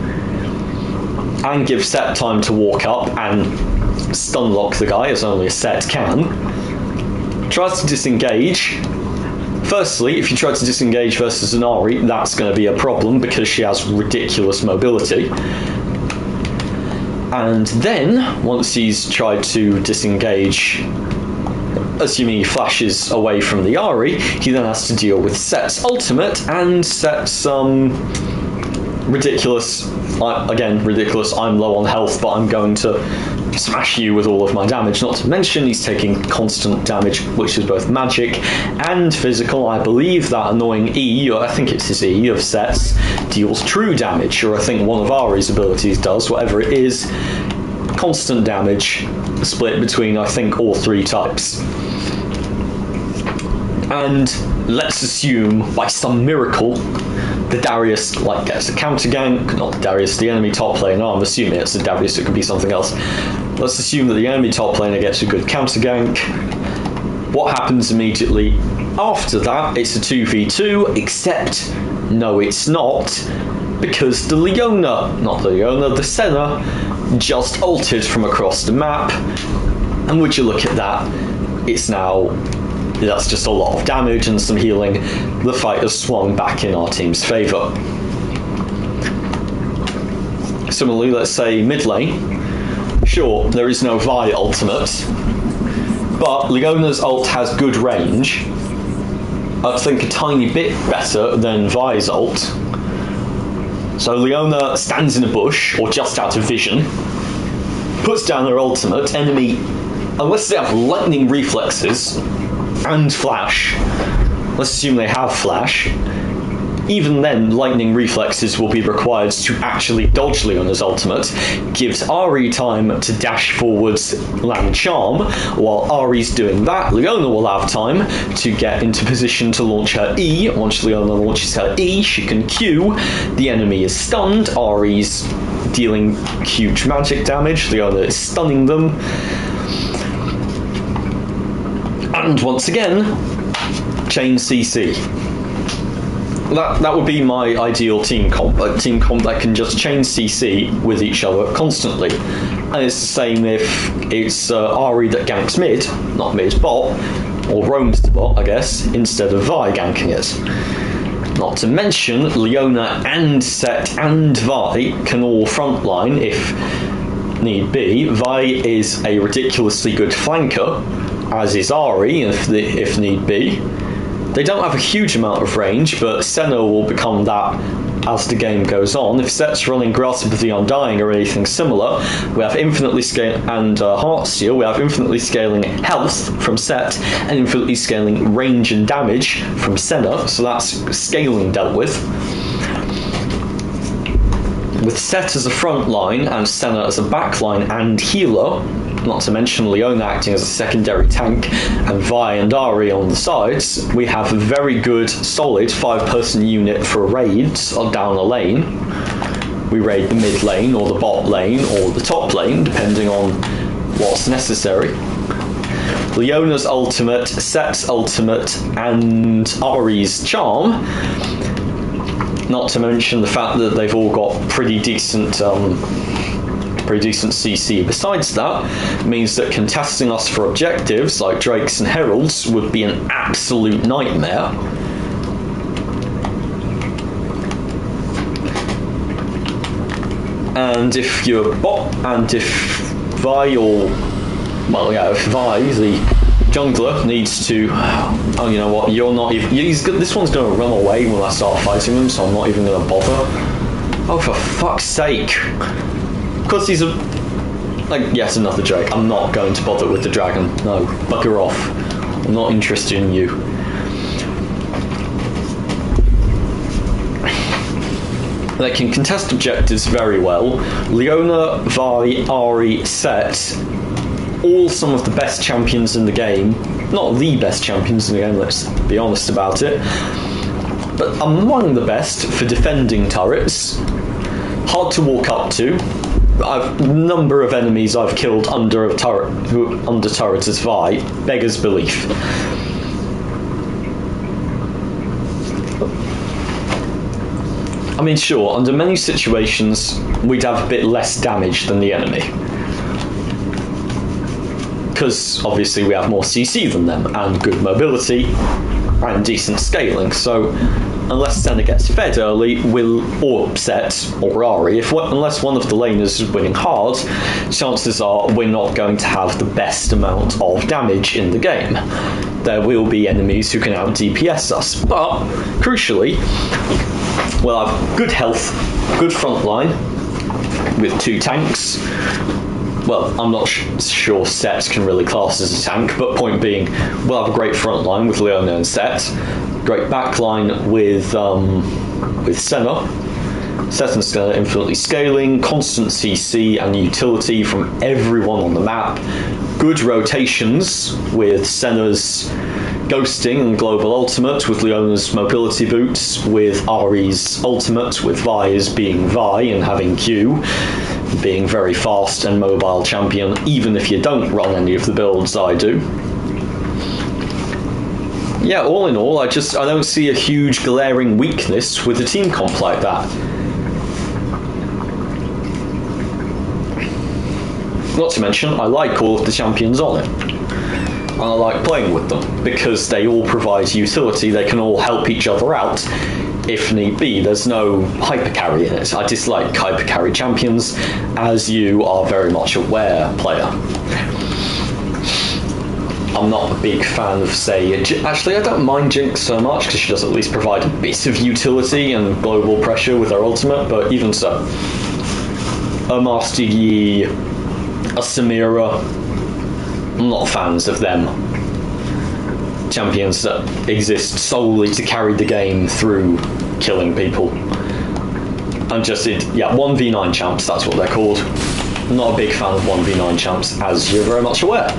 and give Set time to walk up and stun lock the guy, as only a Set can. Tries to disengage. Firstly, if you try to disengage versus an Ahri, that's going to be a problem because she has ridiculous mobility. And then, once he's tried to disengage, assuming he flashes away from the Ahri, he then has to deal with Set's ultimate and Set's ridiculous, I'm low on health, but I'm going to smash you with all of my damage. Not to mention he's taking constant damage, which is both magic and physical. I believe that annoying E, or I think it's his E of Set's, deals true damage, or I think one of Ahri's abilities does, whatever it is. Constant damage split between, I think, all 3 types. And let's assume, by some miracle, the Darius gets a counter gank. Not the Darius, the enemy top laner. I'm assuming it's the Darius, it could be something else. Let's assume that the enemy top laner gets a good counter gank. What happens immediately after that? It's a 2v2, except no, it's not, because the Senna just ulted from across the map. And would you look at that? That's just a lot of damage and some healing. The fight has swung back in our team's favour. Similarly, let's say mid lane. Sure, there is no Vi ultimate, but Leona's ult has good range. I think a tiny bit better than Vi's ult. So Leona stands in a bush, or just out of vision, puts down her ultimate, enemy, unless they have lightning reflexes, and flash. Let's assume they have flash. Even then, lightning reflexes will be required to actually dodge Leona's ultimate. Gives Ahri time to dash forwards, land charm. While Ahri's doing that, Leona will have time to get into position to launch her E. Once Leona launches her E, she can Q. The enemy is stunned. Ahri's dealing huge magic damage. Leona is stunning them. And once again, chain CC. That would be my ideal team comp. A team comp that can just chain CC with each other constantly. And it's the same if it's Ahri that ganks mid, not mid, bot, or roams the bot, I guess, instead of Vi ganking it. Not to mention, Leona and Set and Vi can all frontline if need be. Vi is a ridiculously good flanker, as is Ahri if need be. They don't have a huge amount of range, but Senna will become that as the game goes on. If Set's running Grasp of the Undying or anything similar, we have infinitely scaling, and Heartsteel, we have infinitely scaling health from Set, and infinitely scaling range and damage from Senna, so that's scaling dealt with. With Set as a front line and Senna as a back line and healer, not to mention Leona acting as a secondary tank and Vi and Ahri on the sides, we have a very good, solid 5-person unit for raids down a lane. We raid the mid lane or the bot lane or the top lane, depending on what's necessary. Leona's ultimate, Set's ultimate, and Ahri's charm, not to mention the fact that they've all got pretty decent CC besides that, means that contesting us for objectives like Drakes and Heralds would be an absolute nightmare. And if you're bot, and if Vi or... Well, yeah, if Vi, the jungler, needs to... Oh, you know what, you're not even... This one's going to run away when I start fighting him, so I'm not even going to bother. Oh, for fuck's sake. Because he's a... Like, yes, another Drake. I'm not going to bother with the dragon. No, bugger off. I'm not interested in you. They can contest objectives very well. Leona, Vi, Ahri, Set, all some of the best champions in the game. Not the best champions in the game, let's be honest about it. But among the best for defending turrets. Hard to walk up to. Number of enemies I've killed under turrets as Vi beggars belief. I mean, sure, under many situations we'd have a bit less damage than the enemy. Because obviously we have more CC than them, and good mobility, and decent scaling, so unless Senna gets fed early, or Set, or Ahri, unless one of the laners is winning hard, chances are we're not going to have the best amount of damage in the game. There will be enemies who can out-DPS us, but, crucially, we'll have good health, good front line, with 2 tanks. Well, I'm not sure Set can really class as a tank, but point being, we'll have a great front line with Leona and Set, great back line with Senna. Set and Senna infinitely scaling, constant CC and utility from everyone on the map, good rotations with Senna's ghosting and global ultimate, with Leona's mobility boots, with Ahri's ultimate, with Vi's being Vi and having Q, being very fast and mobile champion, even if you don't run any of the builds I do. Yeah, all in all, I don't see a huge glaring weakness with a team comp like that. Not to mention, I like all of the champions on it. And I like playing with them, because they all provide utility, they can all help each other out, if need be. There's no hyper carry in it. I dislike hyper carry champions, as you are very much aware, player. I'm not a big fan of, say, actually I don't mind Jinx so much, because she does at least provide a bit of utility and global pressure with her ultimate, but even so. A Master Yi, a Samira, I'm not fans of them. Champions that exist solely to carry the game through killing people. I'm just, 1v9 champs, that's what they're called. I'm not a big fan of 1v9 champs, as you're very much aware.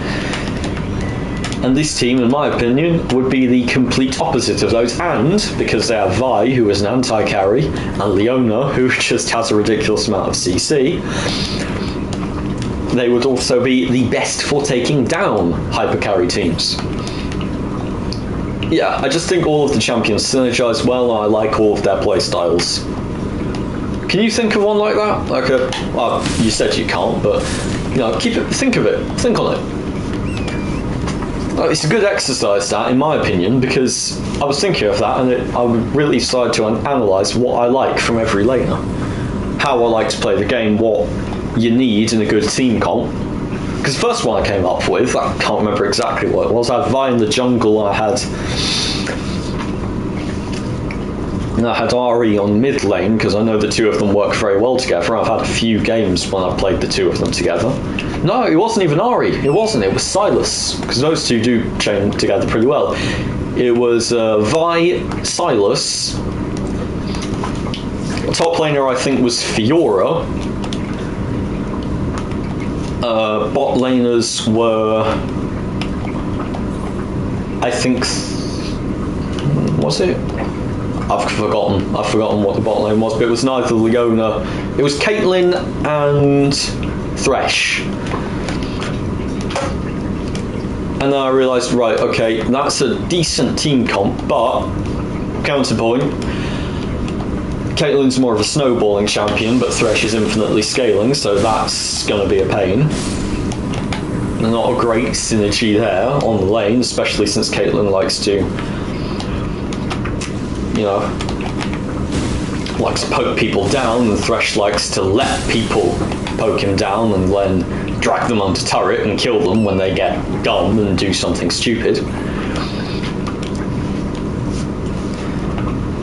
And this team, in my opinion, would be the complete opposite of those, and because they have Vi, who is an anti-carry, and Leona, who just has a ridiculous amount of CC, they would also be the best for taking down hyper-carry teams. Yeah, I just think all of the champions synergize well, and I like all of their playstyles. Can you think of one like that? Like well, you said you can't, but think of it, think on it. It's a good exercise, that, in my opinion, because I was thinking of that, and I really decided to analyse what I like from every laner. How I like to play the game, what you need in a good team comp. Because the first one I came up with, I can't remember exactly what it was, I had Vi in the jungle, and I had Ahri on mid lane, because I know the two of them work very well together. I've had a few games when I've played the two of them together. No, it wasn't even Ahri, it was Silas, because those two do chain together pretty well. It was Vi, Silas, top laner I think was Fiora, bot laners were, I think, was it? I've forgotten what the bot lane was, but it was neither Leona. It was Caitlyn and Thresh. And then I realised, right, okay, that's a decent team comp, but counterpoint, Caitlyn's more of a snowballing champion, but Thresh is infinitely scaling, so that's going to be a pain. Not a great synergy there on the lane, especially since Caitlyn likes to, likes to poke people down, and Thresh likes to let people poke him down and then drag them onto turret and kill them when they get dumb and do something stupid.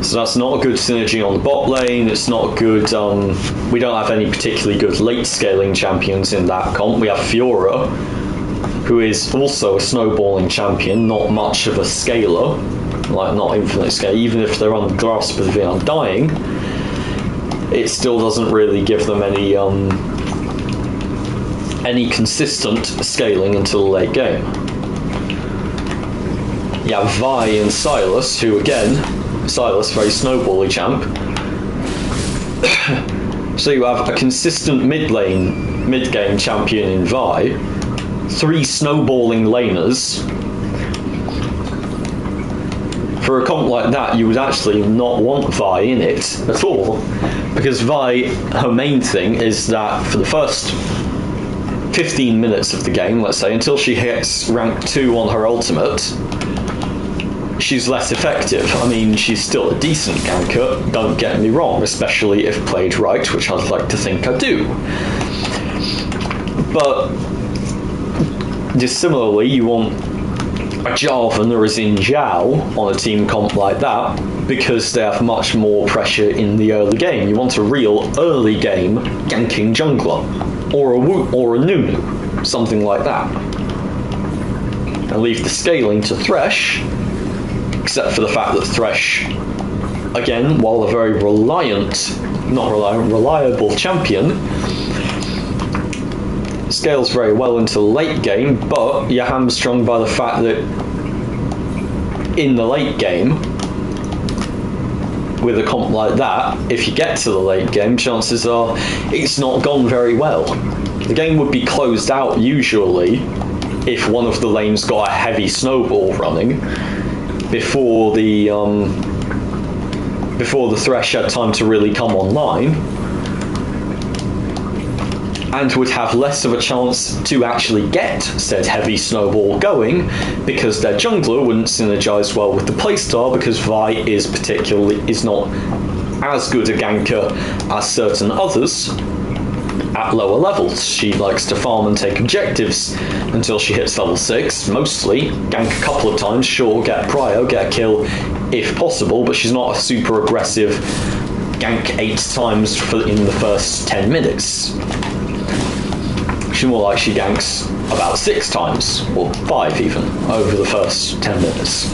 So that's not a good synergy on the bot lane. It's not good. We don't have any particularly good late scaling champions in that comp. We have Fiora, who is also a snowballing champion, not much of a scaler, like not infinite scale. Even if they're on the grasp of the Undying, it still doesn't really give them any consistent scaling until the late game. You have Vi and Sylas, who again, Sylas, very snowbally champ. So you have a consistent mid-game champion in Vi, 3 snowballing laners. For a comp like that, you would actually not want Vi in it at all, because Vi, her main thing is that for the first 15 minutes of the game, let's say, until she hits rank 2 on her ultimate, she's less effective. I mean, she's still a decent ganker, don't get me wrong, especially if played right, which I'd like to think I do. But just similarly, you want a Jarvan or a Xin Zhao on a team comp like that, because they have much more pressure in the early game. You want a real early game ganking jungler, or a Nunu, something like that. And leave the scaling to Thresh, except for the fact that Thresh, again, while a very reliable champion, scales very well into the late game, but you're hamstrung by the fact that in the late game, with a comp like that, if you get to the late game, chances are it's not gone very well. The game would be closed out usually if one of the lanes got a heavy snowball running before the Thresh had time to really come online, and would have less of a chance to actually get said heavy snowball going, because their jungler wouldn't synergize well with the playstyle, because Vi is not as good a ganker as certain others at lower levels. She likes to farm and take objectives until she hits level 6, mostly, gank a couple of times, sure, get a prio, get a kill if possible, but she's not a super aggressive gank 8 times in the first 10 minutes. She's more like she ganks about 6 times, or 5 even, over the first 10 minutes,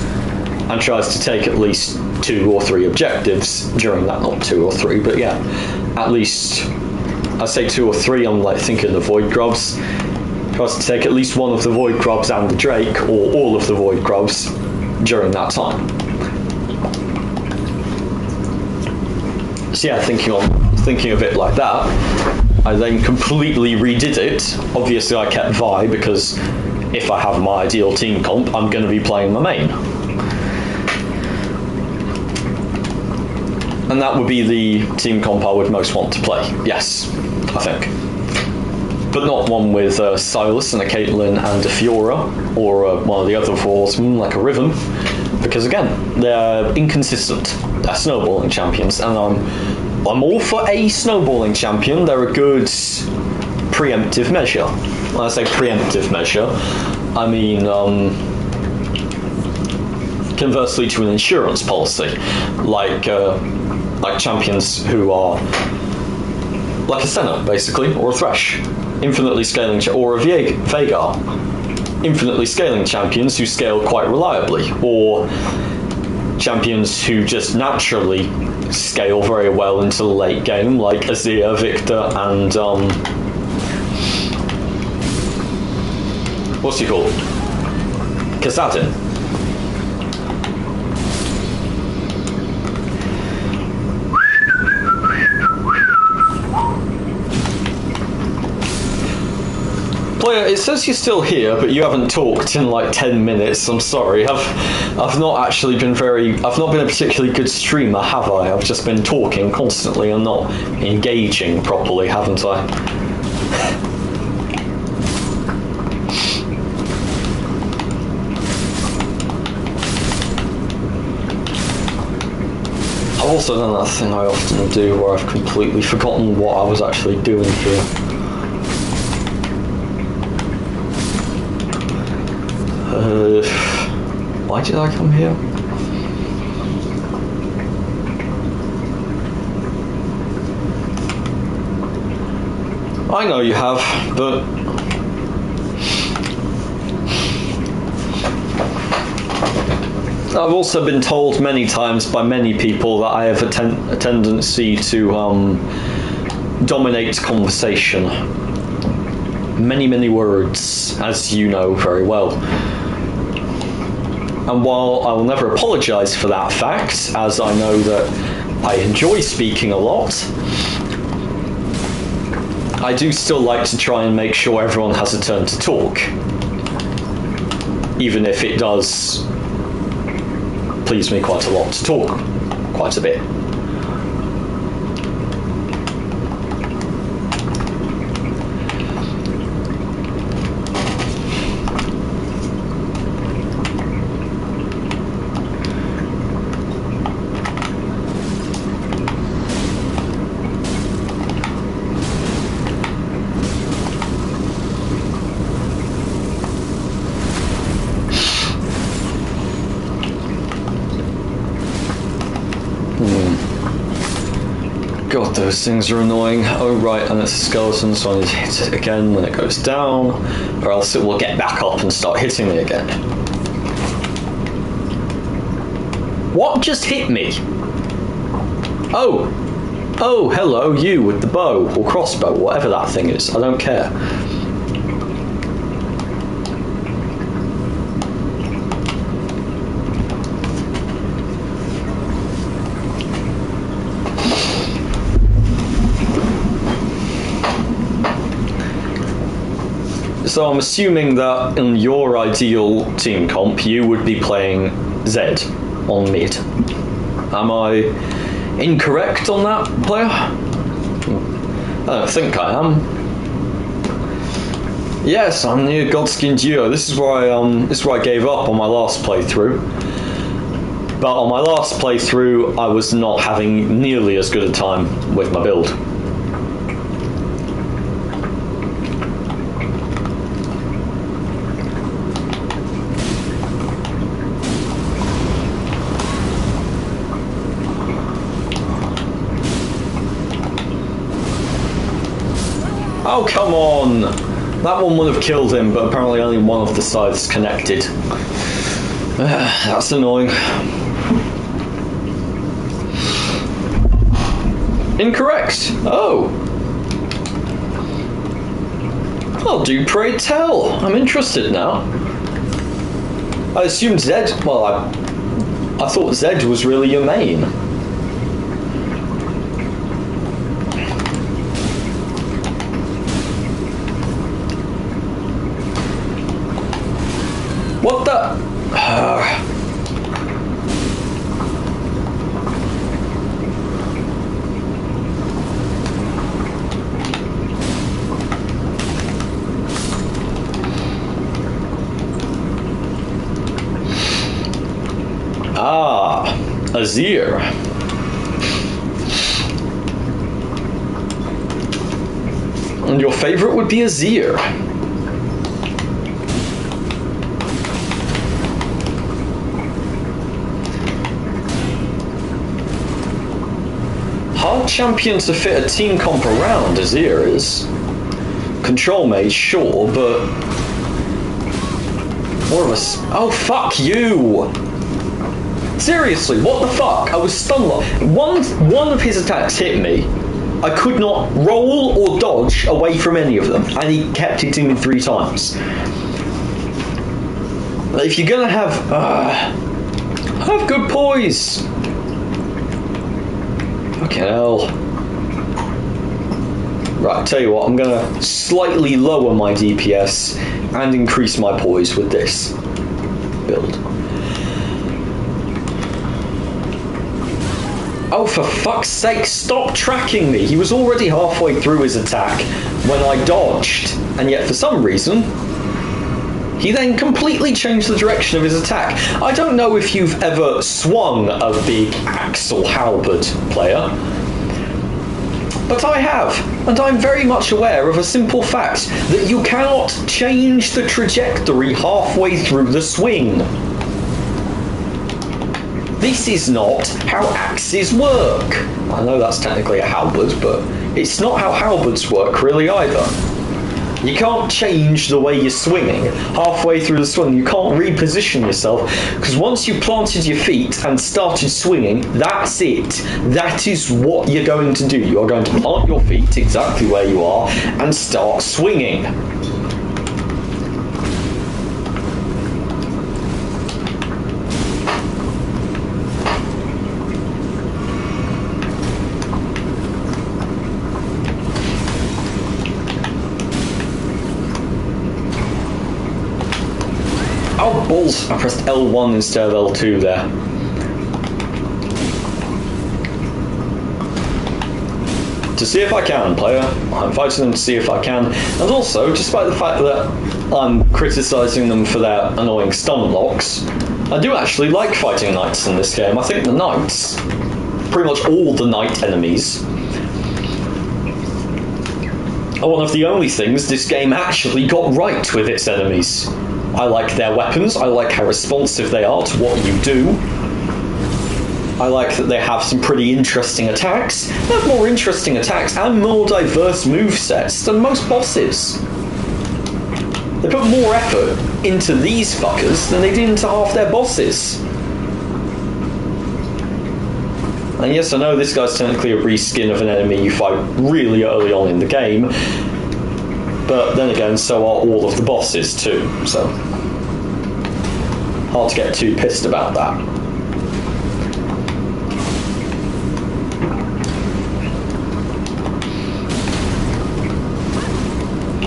and tries to take at least 2 or 3 objectives during that. Not 2 or 3, but yeah, at least, I'd say 2 or 3. I'm like thinking the Void Grubs. Tries to take at least one of the Void Grubs and the Drake, or all of the Void Grubs, during that time. So yeah, thinking of it like that, I then completely redid it. Obviously I kept Vi, because if I have my ideal team comp, I'm going to be playing my main. And that would be the team comp I would most want to play, yes, I think. But not one with Sylas and a Caitlyn and a Fiora, or one of the other horsemen like a Riven, because again, they're inconsistent. They're snowballing champions, and I'm all for a snowballing champion. They're a good preemptive measure. When I say preemptive measure, I mean conversely to an insurance policy, like champions who are like a Senna, basically, or a Thresh, infinitely scaling, or a Veigar, infinitely scaling champions who scale quite reliably, or champions who just naturally scale very well into the late game, like Azir, Victor, and what's he called? Kassadin. Player, it says you're still here, but you haven't talked in like 10 minutes. I'm sorry. I've not actually been I've not been a particularly good streamer, have I? I've just been talking constantly and not engaging properly, haven't I? I've also done that thing I often do where I've completely forgotten what I was actually doing here. Why did I come here? I know you have, but I've also been told many times by many people that I have a tendency to dominate conversation. Many words, as you know very well. And while I will never apologise for that fact, as I know that I enjoy speaking a lot, I do still like to try and make sure everyone has a turn to talk. Even if it does please me quite a lot to talk quite a bit. God, those things are annoying. Oh right, and it's a skeleton, so I need to hit it again when it goes down, or else it will get back up and start hitting me again. What just hit me? Oh, hello, you with the bow, or crossbow, whatever that thing is, I don't care. So I'm assuming that in your ideal team comp, you would be playing Zed on mid. Am I incorrect on that, player? I don't think I am. Yes, I'm near Godskin Duo. This is where I gave up on my last playthrough. But on my last playthrough, I was not having nearly as good a time with my build. Oh, come on! That one would have killed him, but apparently only one of the sides connected. That's annoying. Incorrect! Oh! Well, do pray tell. I'm interested now. I assumed Zed... Well, I thought Zed was really your main. What the? Azir. And your favorite would be Azir. Hard champion to fit a team comp around, Azir is. Control mage, sure, but more of a... Oh, fuck you! Seriously, what the fuck? I was stun locked. One of his attacks hit me. I could not roll or dodge away from any of them, and he kept hitting me 3 times. If you're gonna have good poise. Fucking hell. Right, tell you what, I'm gonna slightly lower my DPS and increase my poise with this build. Oh, for fuck's sake, stop tracking me! He was already halfway through his attack when I dodged, and yet for some reason, He then completely changed the direction of his attack. I don't know if you've ever swung a big axe or halberd, player, but I have, and I'm very much aware of a simple fact that you cannot change the trajectory halfway through the swing. This is not how axes work. I know that's technically a halberd, but it's not how halberds work really either. You can't change the way you're swinging halfway through the swing. You can't reposition yourself, because once you planted your feet and started swinging, that's it. That is what you're going to do. You are going to plant your feet exactly where you are and start swinging. Oh, balls! I pressed L1 instead of L2 there. To see if I can, player. I'm fighting them to see if I can. And also, despite the fact that I'm criticising them for their annoying stun locks, I do actually like fighting knights in this game. I think the knights, pretty much all the knight enemies, are one of the only things this game actually got right with its enemies. I like their weapons, I like how responsive they are to what you do. I like that they have some pretty interesting attacks. They have more interesting attacks and more diverse movesets than most bosses. They put more effort into these fuckers than they did into half their bosses. And yes, I know this guy's technically a reskin of an enemy you fight really early on in the game, but then again, so are all of the bosses too, so hard to get too pissed about that.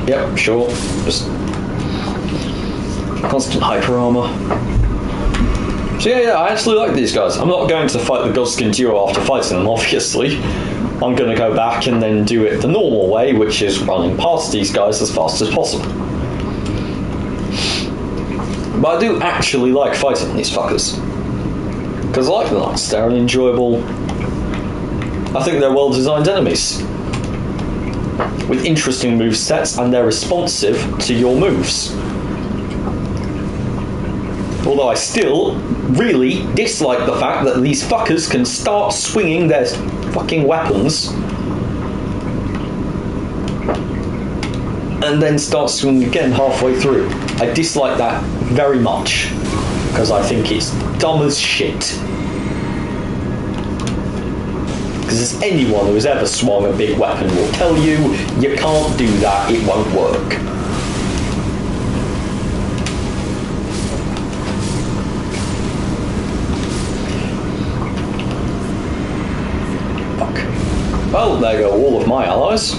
Yep, sure, just constant hyper armor. So yeah, I actually like these guys. I'm not going to fight the Godskin duo after fighting them, obviously. I'm going to go back and then do it the normal way, which is running past these guys as fast as possible. But I do actually like fighting these fuckers, because I like the knights. They're an enjoyable... I think they're well-designed enemies, with interesting movesets, and they're responsive to your moves. Although I still really dislike the fact that these fuckers can start swinging their fucking weapons and then start swinging again halfway through. I dislike that very much, because I think it's dumb as shit. Because as anyone who has ever swung a big weapon will tell you, you can't do that, it won't work. Well, there go all of my allies.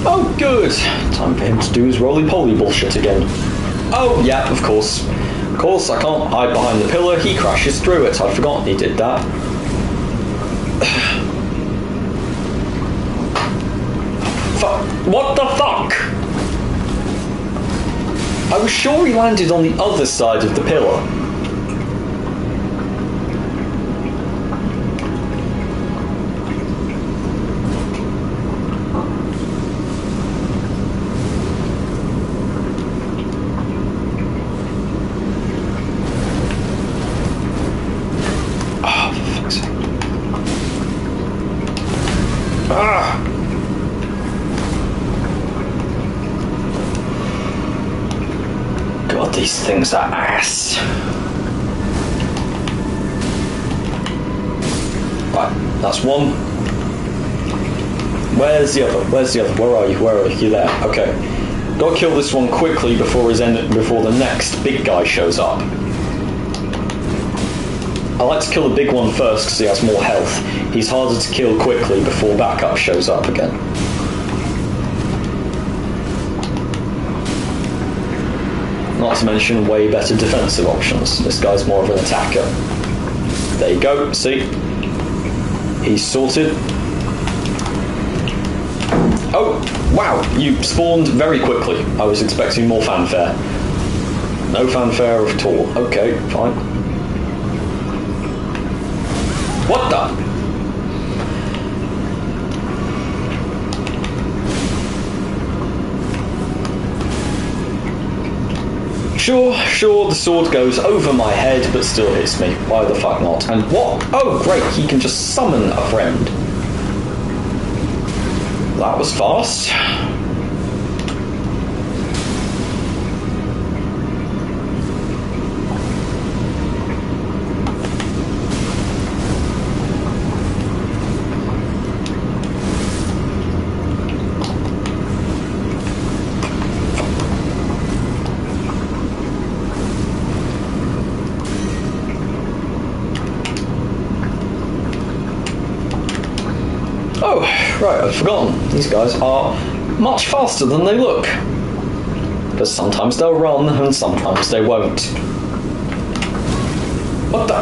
Oh, good. Time for him to do his roly-poly bullshit again. Oh, yeah, of course. Of course, I can't hide behind the pillar. He crashes through it. I'd forgotten he did that. What the fuck? I was sure he landed on the other side of the pillar. God, these things are ass. Right, that's one. Where's the other? Where's the other? Where are you? Where are you? You're there. Okay. Gotta kill this one quickly before before the next big guy shows up. I like to kill the big one first because he has more health. He's harder to kill quickly before backup shows up again. Not to mention way better defensive options. This guy's more of an attacker. There you go, see? He's sorted. Oh, wow, you spawned very quickly. I was expecting more fanfare. No fanfare at all. Okay, fine. What the? Sure, the sword goes over my head, but still hits me. Why the fuck not? And what? Oh, great, he can just summon a friend. That was fast. Oh, right, I've forgotten. These guys are much faster than they look. Because sometimes they'll run and sometimes they won't. What the?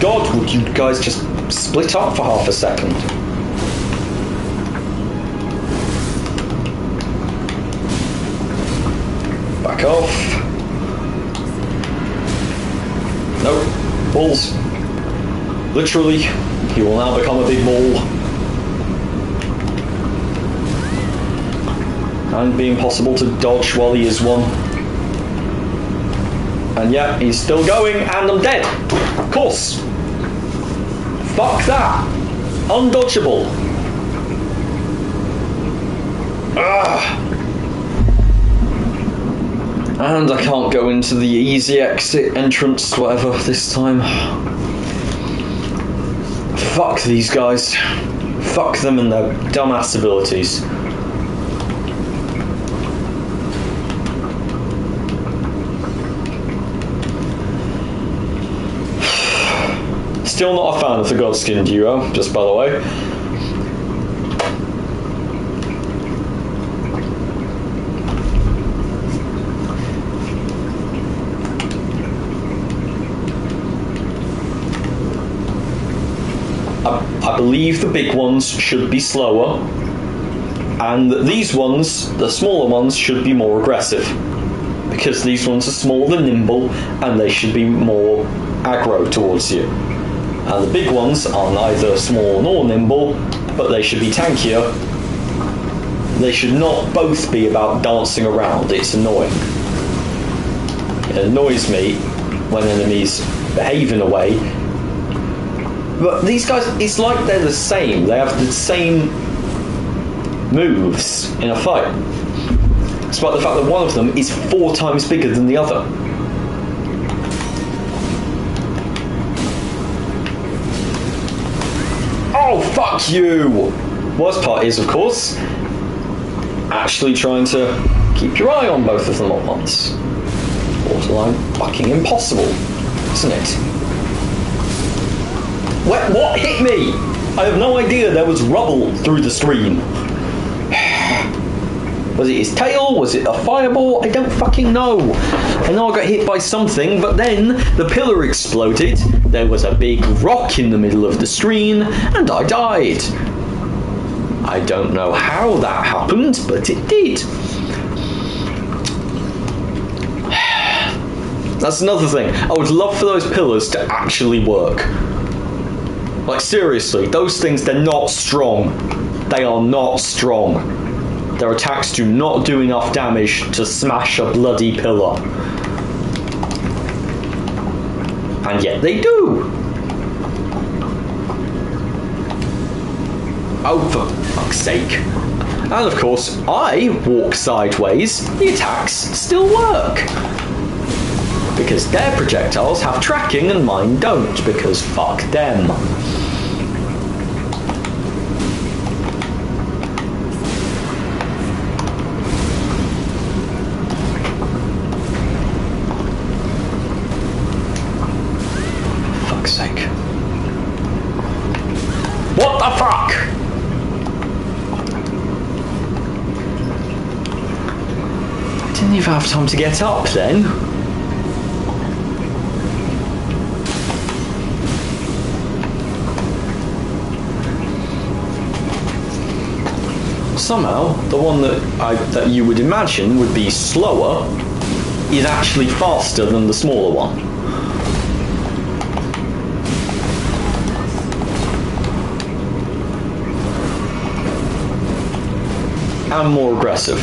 God, would you guys just split up for half a second? Back off. No, balls. Literally, he will now become a big ball. And be impossible to dodge while he is one. And yeah, he's still going, and I'm dead. Of course. Fuck that. Undodgeable. Ah. And I can't go into the easy exit entrance, whatever, this time. Fuck these guys. Fuck them and their dumbass abilities. Still not a fan of the Godskin duo, just by the way. I believe the big ones should be slower, and these ones, the smaller ones, should be more aggressive. Because these ones are small and nimble, and they should be more aggro towards you. And the big ones are neither small nor nimble, but they should be tankier. They should not both be about dancing around. It's annoying. It annoys me when enemies behave in a way. But these guys, it's like they're the same. They have the same moves in a fight. Despite the fact that one of them is 4 times bigger than the other. Oh, fuck you! Worst part is, of course, actually trying to keep your eye on both of them at once. Borderline fucking impossible, isn't it? What hit me? I have no idea. There was rubble through the screen. Was it his tail? Was it a fireball? I don't fucking know. I know I got hit by something, but then the pillar exploded. There was a big rock in the middle of the screen, and I died. I don't know how that happened, but it did. That's another thing. I would love for those pillars to actually work. Like, seriously, those things, they're not strong. They are not strong. Their attacks do not do enough damage to smash a bloody pillar. And yet they do! Oh, for fuck's sake. And of course, I walk sideways, the attacks still work. Because their projectiles have tracking and mine don't, because fuck them. Fuck's sake. What the fuck? I didn't even have time to get up then. somehow the one that you would imagine would be slower is actually faster than the smaller one. And more aggressive,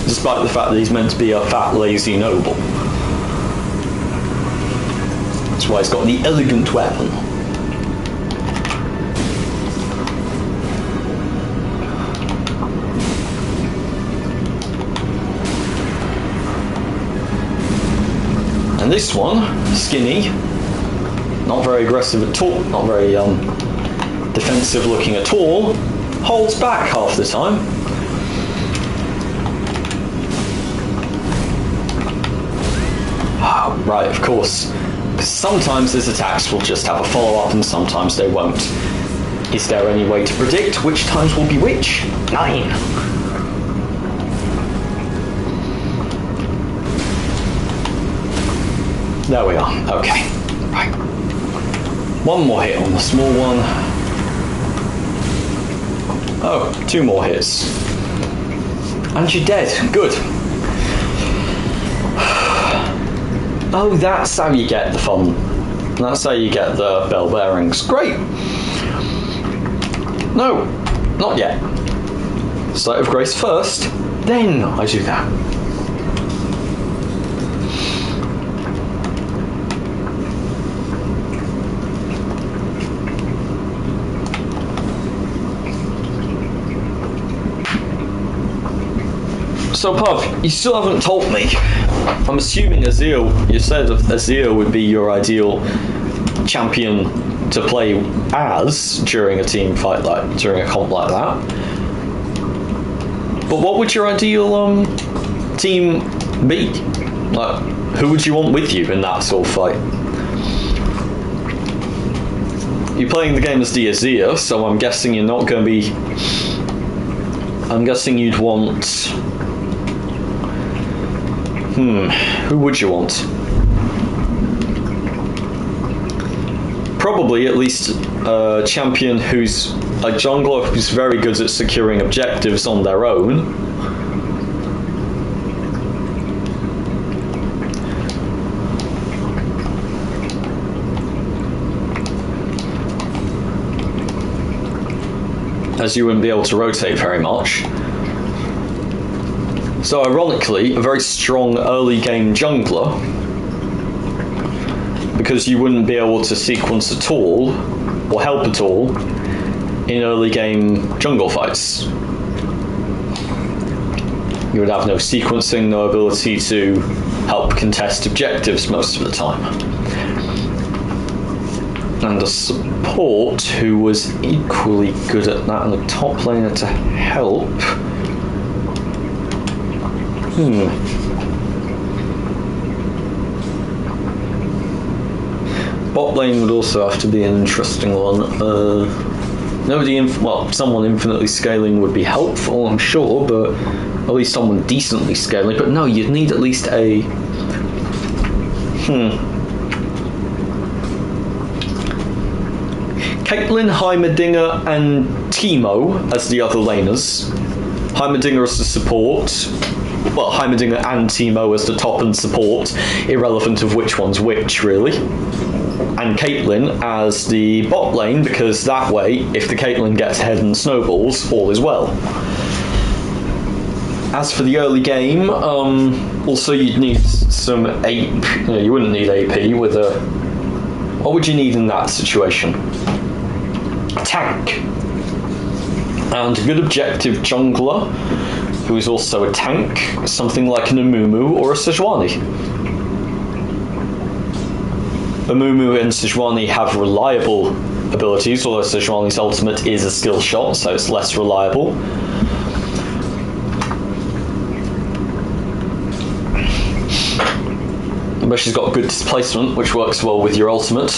despite the fact that he's meant to be a fat, lazy noble. That's why he's got the elegant weapon. And this one, skinny, not very aggressive at all, not very defensive looking at all, holds back half the time. Right, of course. Sometimes his attacks will just have a follow-up and sometimes they won't. Is there any way to predict which times will be which? 9. There we are. Okay. Right. One more hit on the small one. Oh, 2 more hits. And you're dead. Good. Oh, that's how you get the fun. That's how you get the bell bearings. Great. No, not yet. Sight of Grace first, then I do that. So, Puff, you still haven't told me. I'm assuming Azir, you said Azir would be your ideal champion to play as during a team fight, like during a comp like that. But what would your ideal team be? Like, who would you want with you in that sort of fight? You're playing the game as the Azir, so I'm guessing you're not going to be... I'm guessing you'd want... who would you want? Probably at least a champion who's a jungler who's very good at securing objectives on their own. As you wouldn't be able to rotate very much. So ironically, a very strong early game jungler, because you wouldn't be able to sequence at all, or help at all, in early game jungle fights. You would have no sequencing, no ability to help contest objectives most of the time. And a support who was equally good at that, and a top laner to help. Bot lane would also have to be an interesting one. Someone infinitely scaling would be helpful, I'm sure, but at least someone decently scaling. But no, you'd need at least a... Caitlyn, Heimerdinger, and Teemo as the other laners. Heimerdinger as the support. Well, Heimerdinger and Teemo as the top and support, irrelevant of which one's which, really. And Caitlyn as the bot lane, because that way, if the Caitlyn gets ahead and snowballs, all is well. As for the early game, also you'd need some AP. No, you wouldn't need AP with a... What would you need in that situation? A tank. And a good objective jungler, who is also a tank, something like an Amumu or a Sejuani. Amumu and Sejuani have reliable abilities, although Sejuani's ultimate is a skill shot, so it's less reliable. But she's got good displacement, which works well with your ultimate.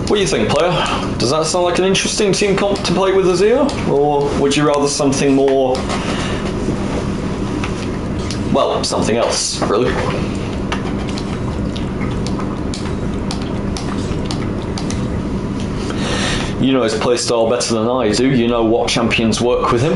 What do you think, player? Does that sound like an interesting team comp to play with Azir? Or would you rather something more... well, something else, really? You know his playstyle better than I do. You know what champions work with him.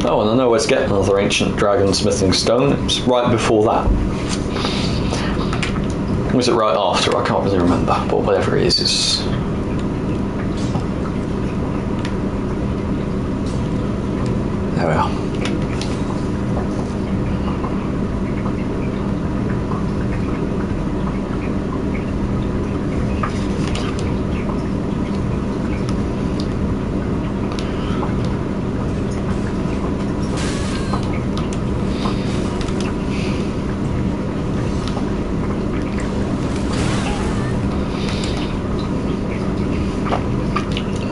Oh, and I know where to get another ancient dragon smithing stone. It's right before that. Was it right after? I can't really remember, but whatever it is, it's... There we are.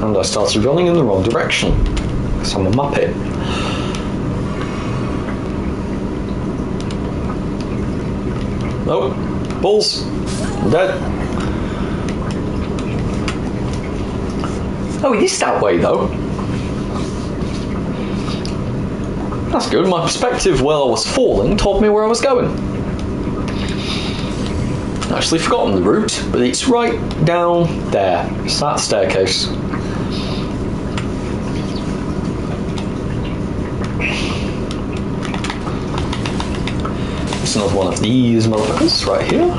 And I started running in the wrong direction, because I'm a muppet. Nope. Balls. I'm dead. Oh, it is that way, though. That's good. My perspective while I was falling told me where I was going. Actually forgotten the route, but it's right down there. It's that staircase. It's another one of these motherfuckers right here.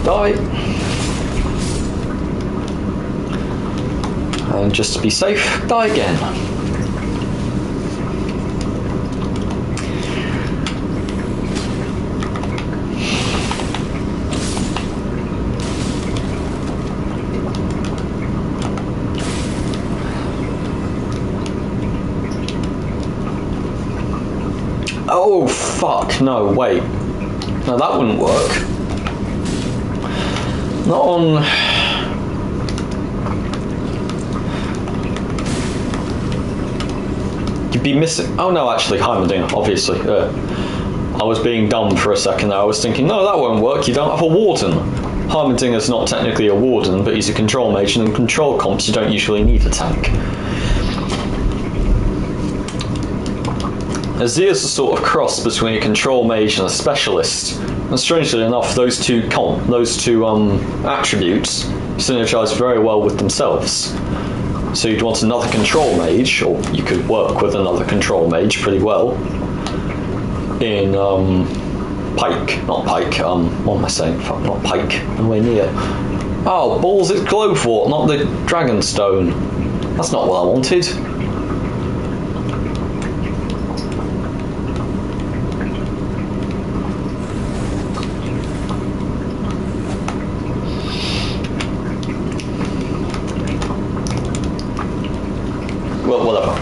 Die. And just to be safe, die again. Oh, fuck, no, wait. No, that wouldn't work. Not on... You'd be missing... Oh, no, actually, Heimerdinger, obviously. I was being dumb for a second there. I was thinking, no, that won't work, you don't have a warden. Heimerdinger's not technically a warden, but he's a control mage, and in control comps you don't usually need a tank. Azir's a sort of cross between a control mage and a specialist, and strangely enough, those two attributes synergize very well with themselves. So you'd want another control mage, or you could work with another control mage pretty well in Pike, not Pike. What am I saying? Fuck, not Pike. Nowhere near. Oh, balls! It's Glowfort, not the Dragonstone. That's not what I wanted. Well, whatever.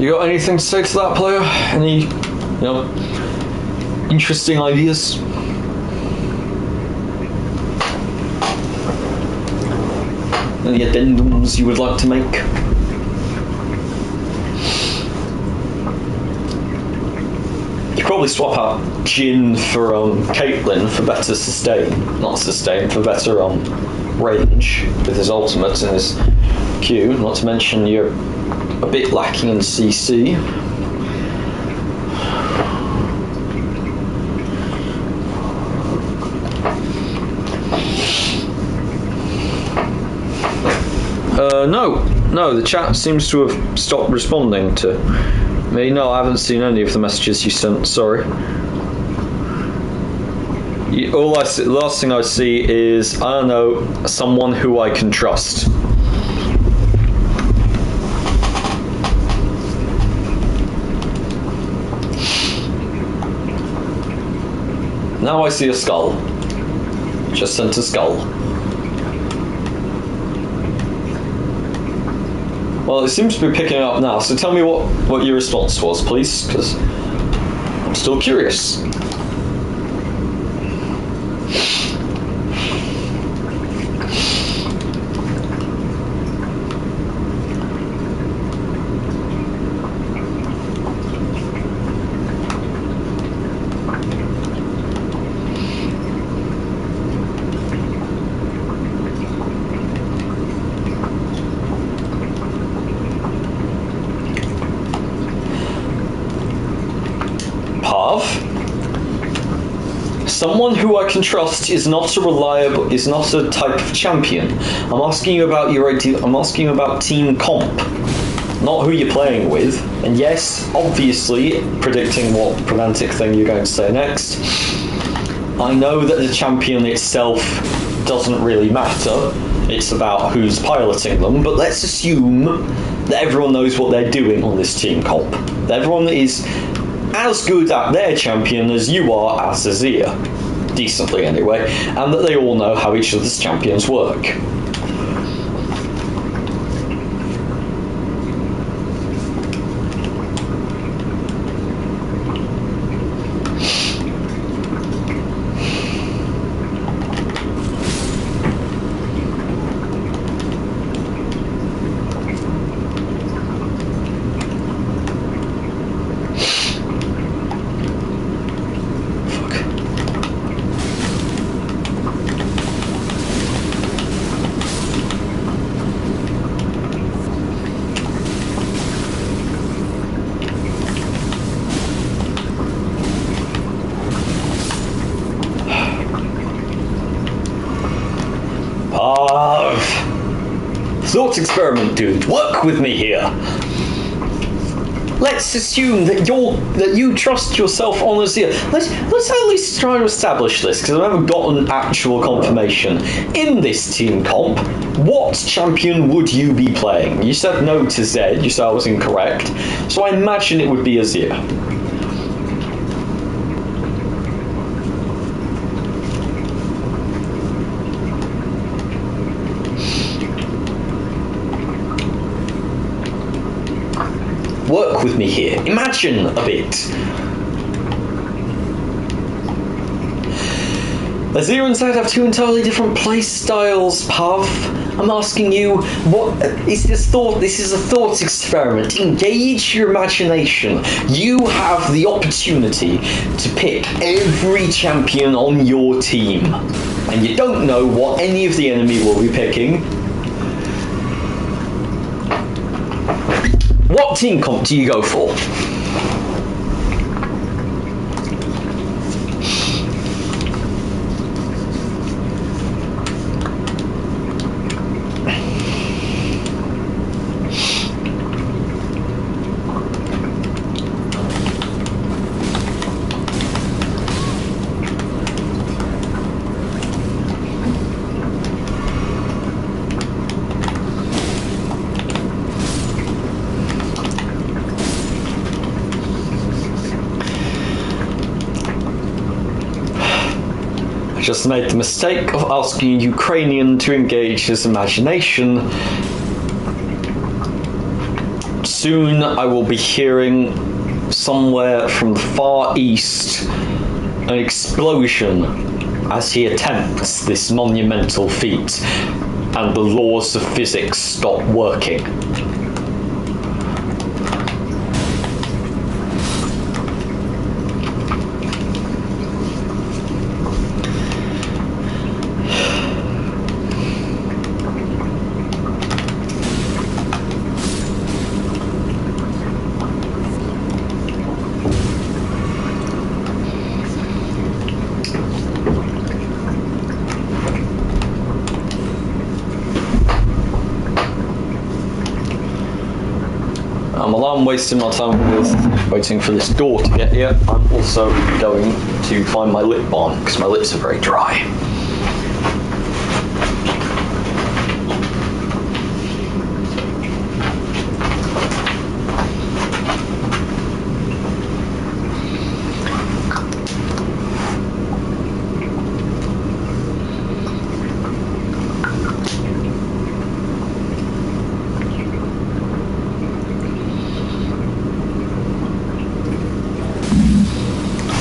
You got anything to say to that, player? Any, interesting ideas? Any addendums you would like to make? You probably swap out Jin for Caitlyn for better sustain, not sustain, for better range with his ultimates and his Q. Not to mention you're a bit lacking in CC. No, the chat seems to have stopped responding to me. No, I haven't seen any of the messages you sent, sorry. The last thing I see is, I don't know, someone who I can trust. Now I see a skull. Just sent a skull. Well, it seems to be picking up now, so tell me what your response was, please, because I'm still curious. Someone who I can trust is not a type of champion. I'm asking you about team comp, not who you're playing with. And yes, obviously, predicting what pedantic thing you're going to say next, I know that the champion itself doesn't really matter. It's about who's piloting them, but let's assume that everyone knows what they're doing on this team comp. That everyone is as good at their champion as you are as Azir. Decently, anyway. And that they all know how each other's champions work. Thought experiment, dude. Work with me here. Let's assume that you trust yourself on Azir. Let's at least try to establish this, because I've never gotten actual confirmation. In this team comp, what champion would you be playing? You said no to Zed, you said I was incorrect, so I imagine it would be Azir. Work with me here. Imagine a bit. Azir and Zed have two entirely different play styles, Pav. I'm asking you, what is this thought? This is a thought experiment. Engage your imagination. You have the opportunity to pick every champion on your team, and you don't know what any of the enemy will be picking. What team comp do you go for? Just made the mistake of asking a Ukrainian to engage his imagination. Soon I will be hearing somewhere from the far east an explosion as he attempts this monumental feat, and the laws of physics stop working. While I'm wasting my time with waiting for this door to get here, I'm also going to find my lip balm because my lips are very dry.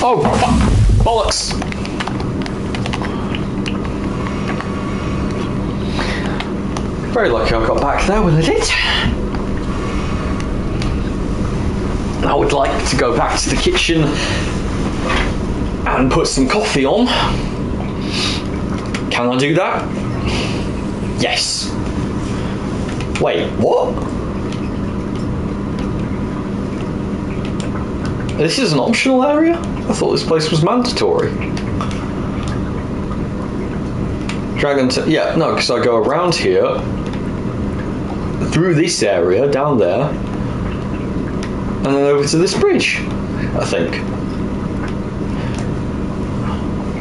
Oh, fuck! Bollocks! Very lucky I got back there when I did. I would like to go back to the kitchen and put some coffee on. Can I do that? Yes. Wait, what? This is an optional area? I thought this place was mandatory. Yeah, no, because I go around here, through this area, down there, and then over to this bridge, I think.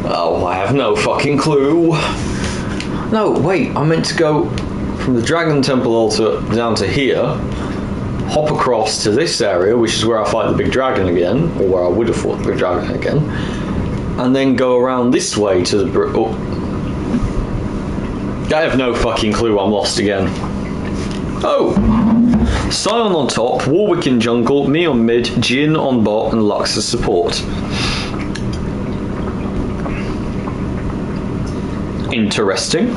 Oh, I have no fucking clue. No, wait, I meant to go from the Dragon Temple altar down to here, hop across to this area, which is where I fight the big dragon again, or where I would have fought the big dragon again, and then go around this way to the I have no fucking clue, I'm lost again. Oh! Scion on top, Warwick in jungle, me on mid, Jin on bot, and Lux as support. Interesting.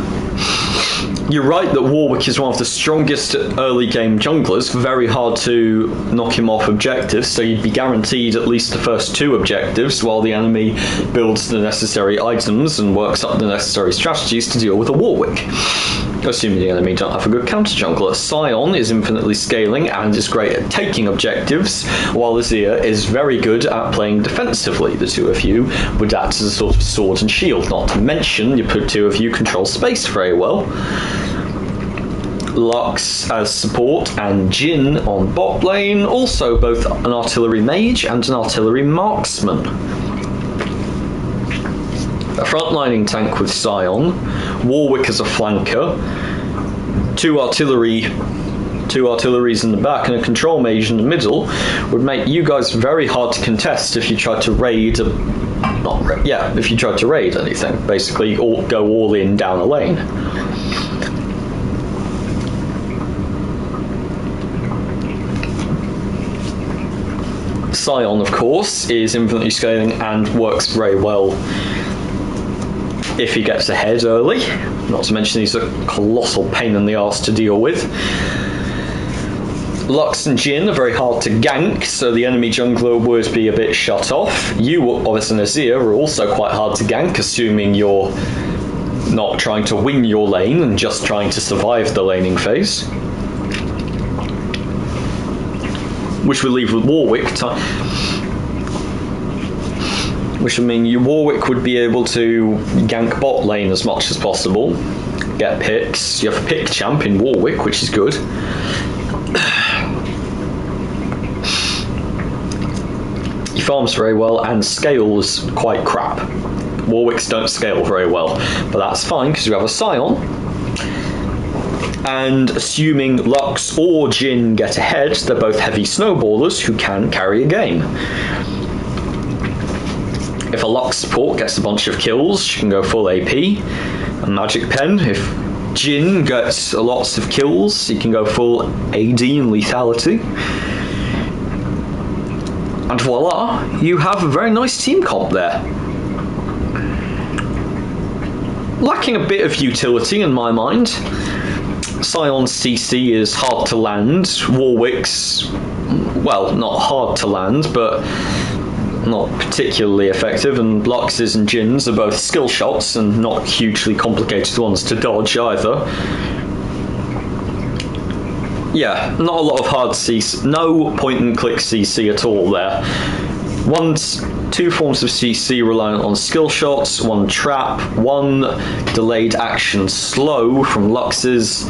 You're right that Warwick is one of the strongest early game junglers, very hard to knock him off objectives, so you'd be guaranteed at least the first 2 objectives while the enemy builds the necessary items and works up the necessary strategies to deal with a Warwick. Assuming the enemy don't have a good counter jungler. Scion is infinitely scaling and is great at taking objectives, while Azir is very good at playing defensively. The 2 of you would act as a sort of sword and shield, not to mention the 2 of you control space very well. Lux as support and Jin on bot lane, also both an artillery mage and an artillery marksman. A frontlining tank with Scion, Warwick as a flanker, 2 artilleries in the back and a control mage in the middle would make you guys very hard to contest if you tried to raid if you tried to raid anything, basically go all in down a lane. Scion, of course, is infinitely scaling and works very well if he gets ahead early. Not to mention he's a colossal pain in the arse to deal with. Lux and Jin are very hard to gank, so the enemy jungler would be a bit shut off. You, obviously, and Azir are also quite hard to gank, assuming you're not trying to win your lane and just trying to survive the laning phase. Which would leave with Warwick, which would mean your Warwick would be able to gank bot lane as much as possible, get picks. You have a pick champ in Warwick, which is good. He farms very well and scales quite crap. Warwicks don't scale very well, but that's fine because you have a Scion. And assuming Lux or Jin get ahead, they're both heavy snowballers who can carry a game. If a Lux support gets a bunch of kills, she can go full AP and Magic Pen. If Jin gets lots of kills, he can go full AD and lethality. And voila, you have a very nice team comp there. Lacking a bit of utility in my mind. Scion's CC is hard to land. Warwick's, well, not hard to land, but not particularly effective. And Lux's and Jin's are both skill shots and not hugely complicated ones to dodge either. Yeah, not a lot of hard CC, no point and click CC at all there. Two forms of CC reliant on skill shots, 1 trap, 1 delayed action slow from Lux's.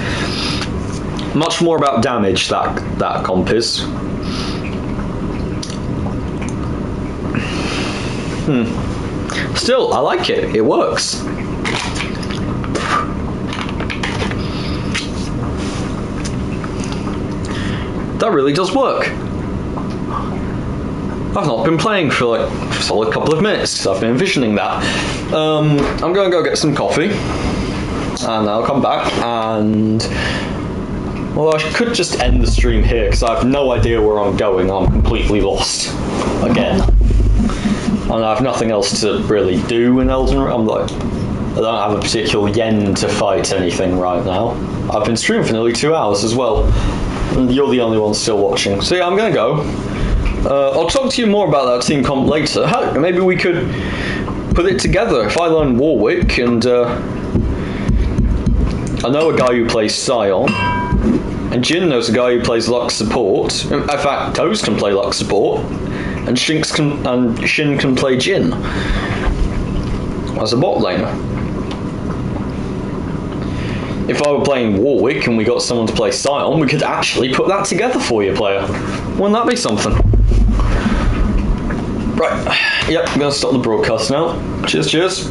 Much more about damage that comp is. Still, I like it. It works. That really does work. I've not been playing for like a solid couple of minutes because I've been envisioning that. I'm going to go get some coffee and I'll come back and... Well, I could just end the stream here because I have no idea where I'm going. I'm completely lost again. And I have nothing else to really do in Elden Ring. I don't have a particular yen to fight anything right now. I've been streaming for nearly 2 hours as well. And you're the only one still watching. So yeah, I'm going to go. I'll talk to you more about that team comp later. Maybe we could put it together. If I learn Warwick, and I know a guy who plays Scion, and Jin knows a guy who plays Lux support. In fact, Toes can play Lux support, and Shin can play Jin as a bot laner. if I were playing Warwick and we got someone to play Scion, we could actually put that together for you, player. Wouldn't that be something? Right, yep, I'm going to stop the broadcast now. Cheers, cheers.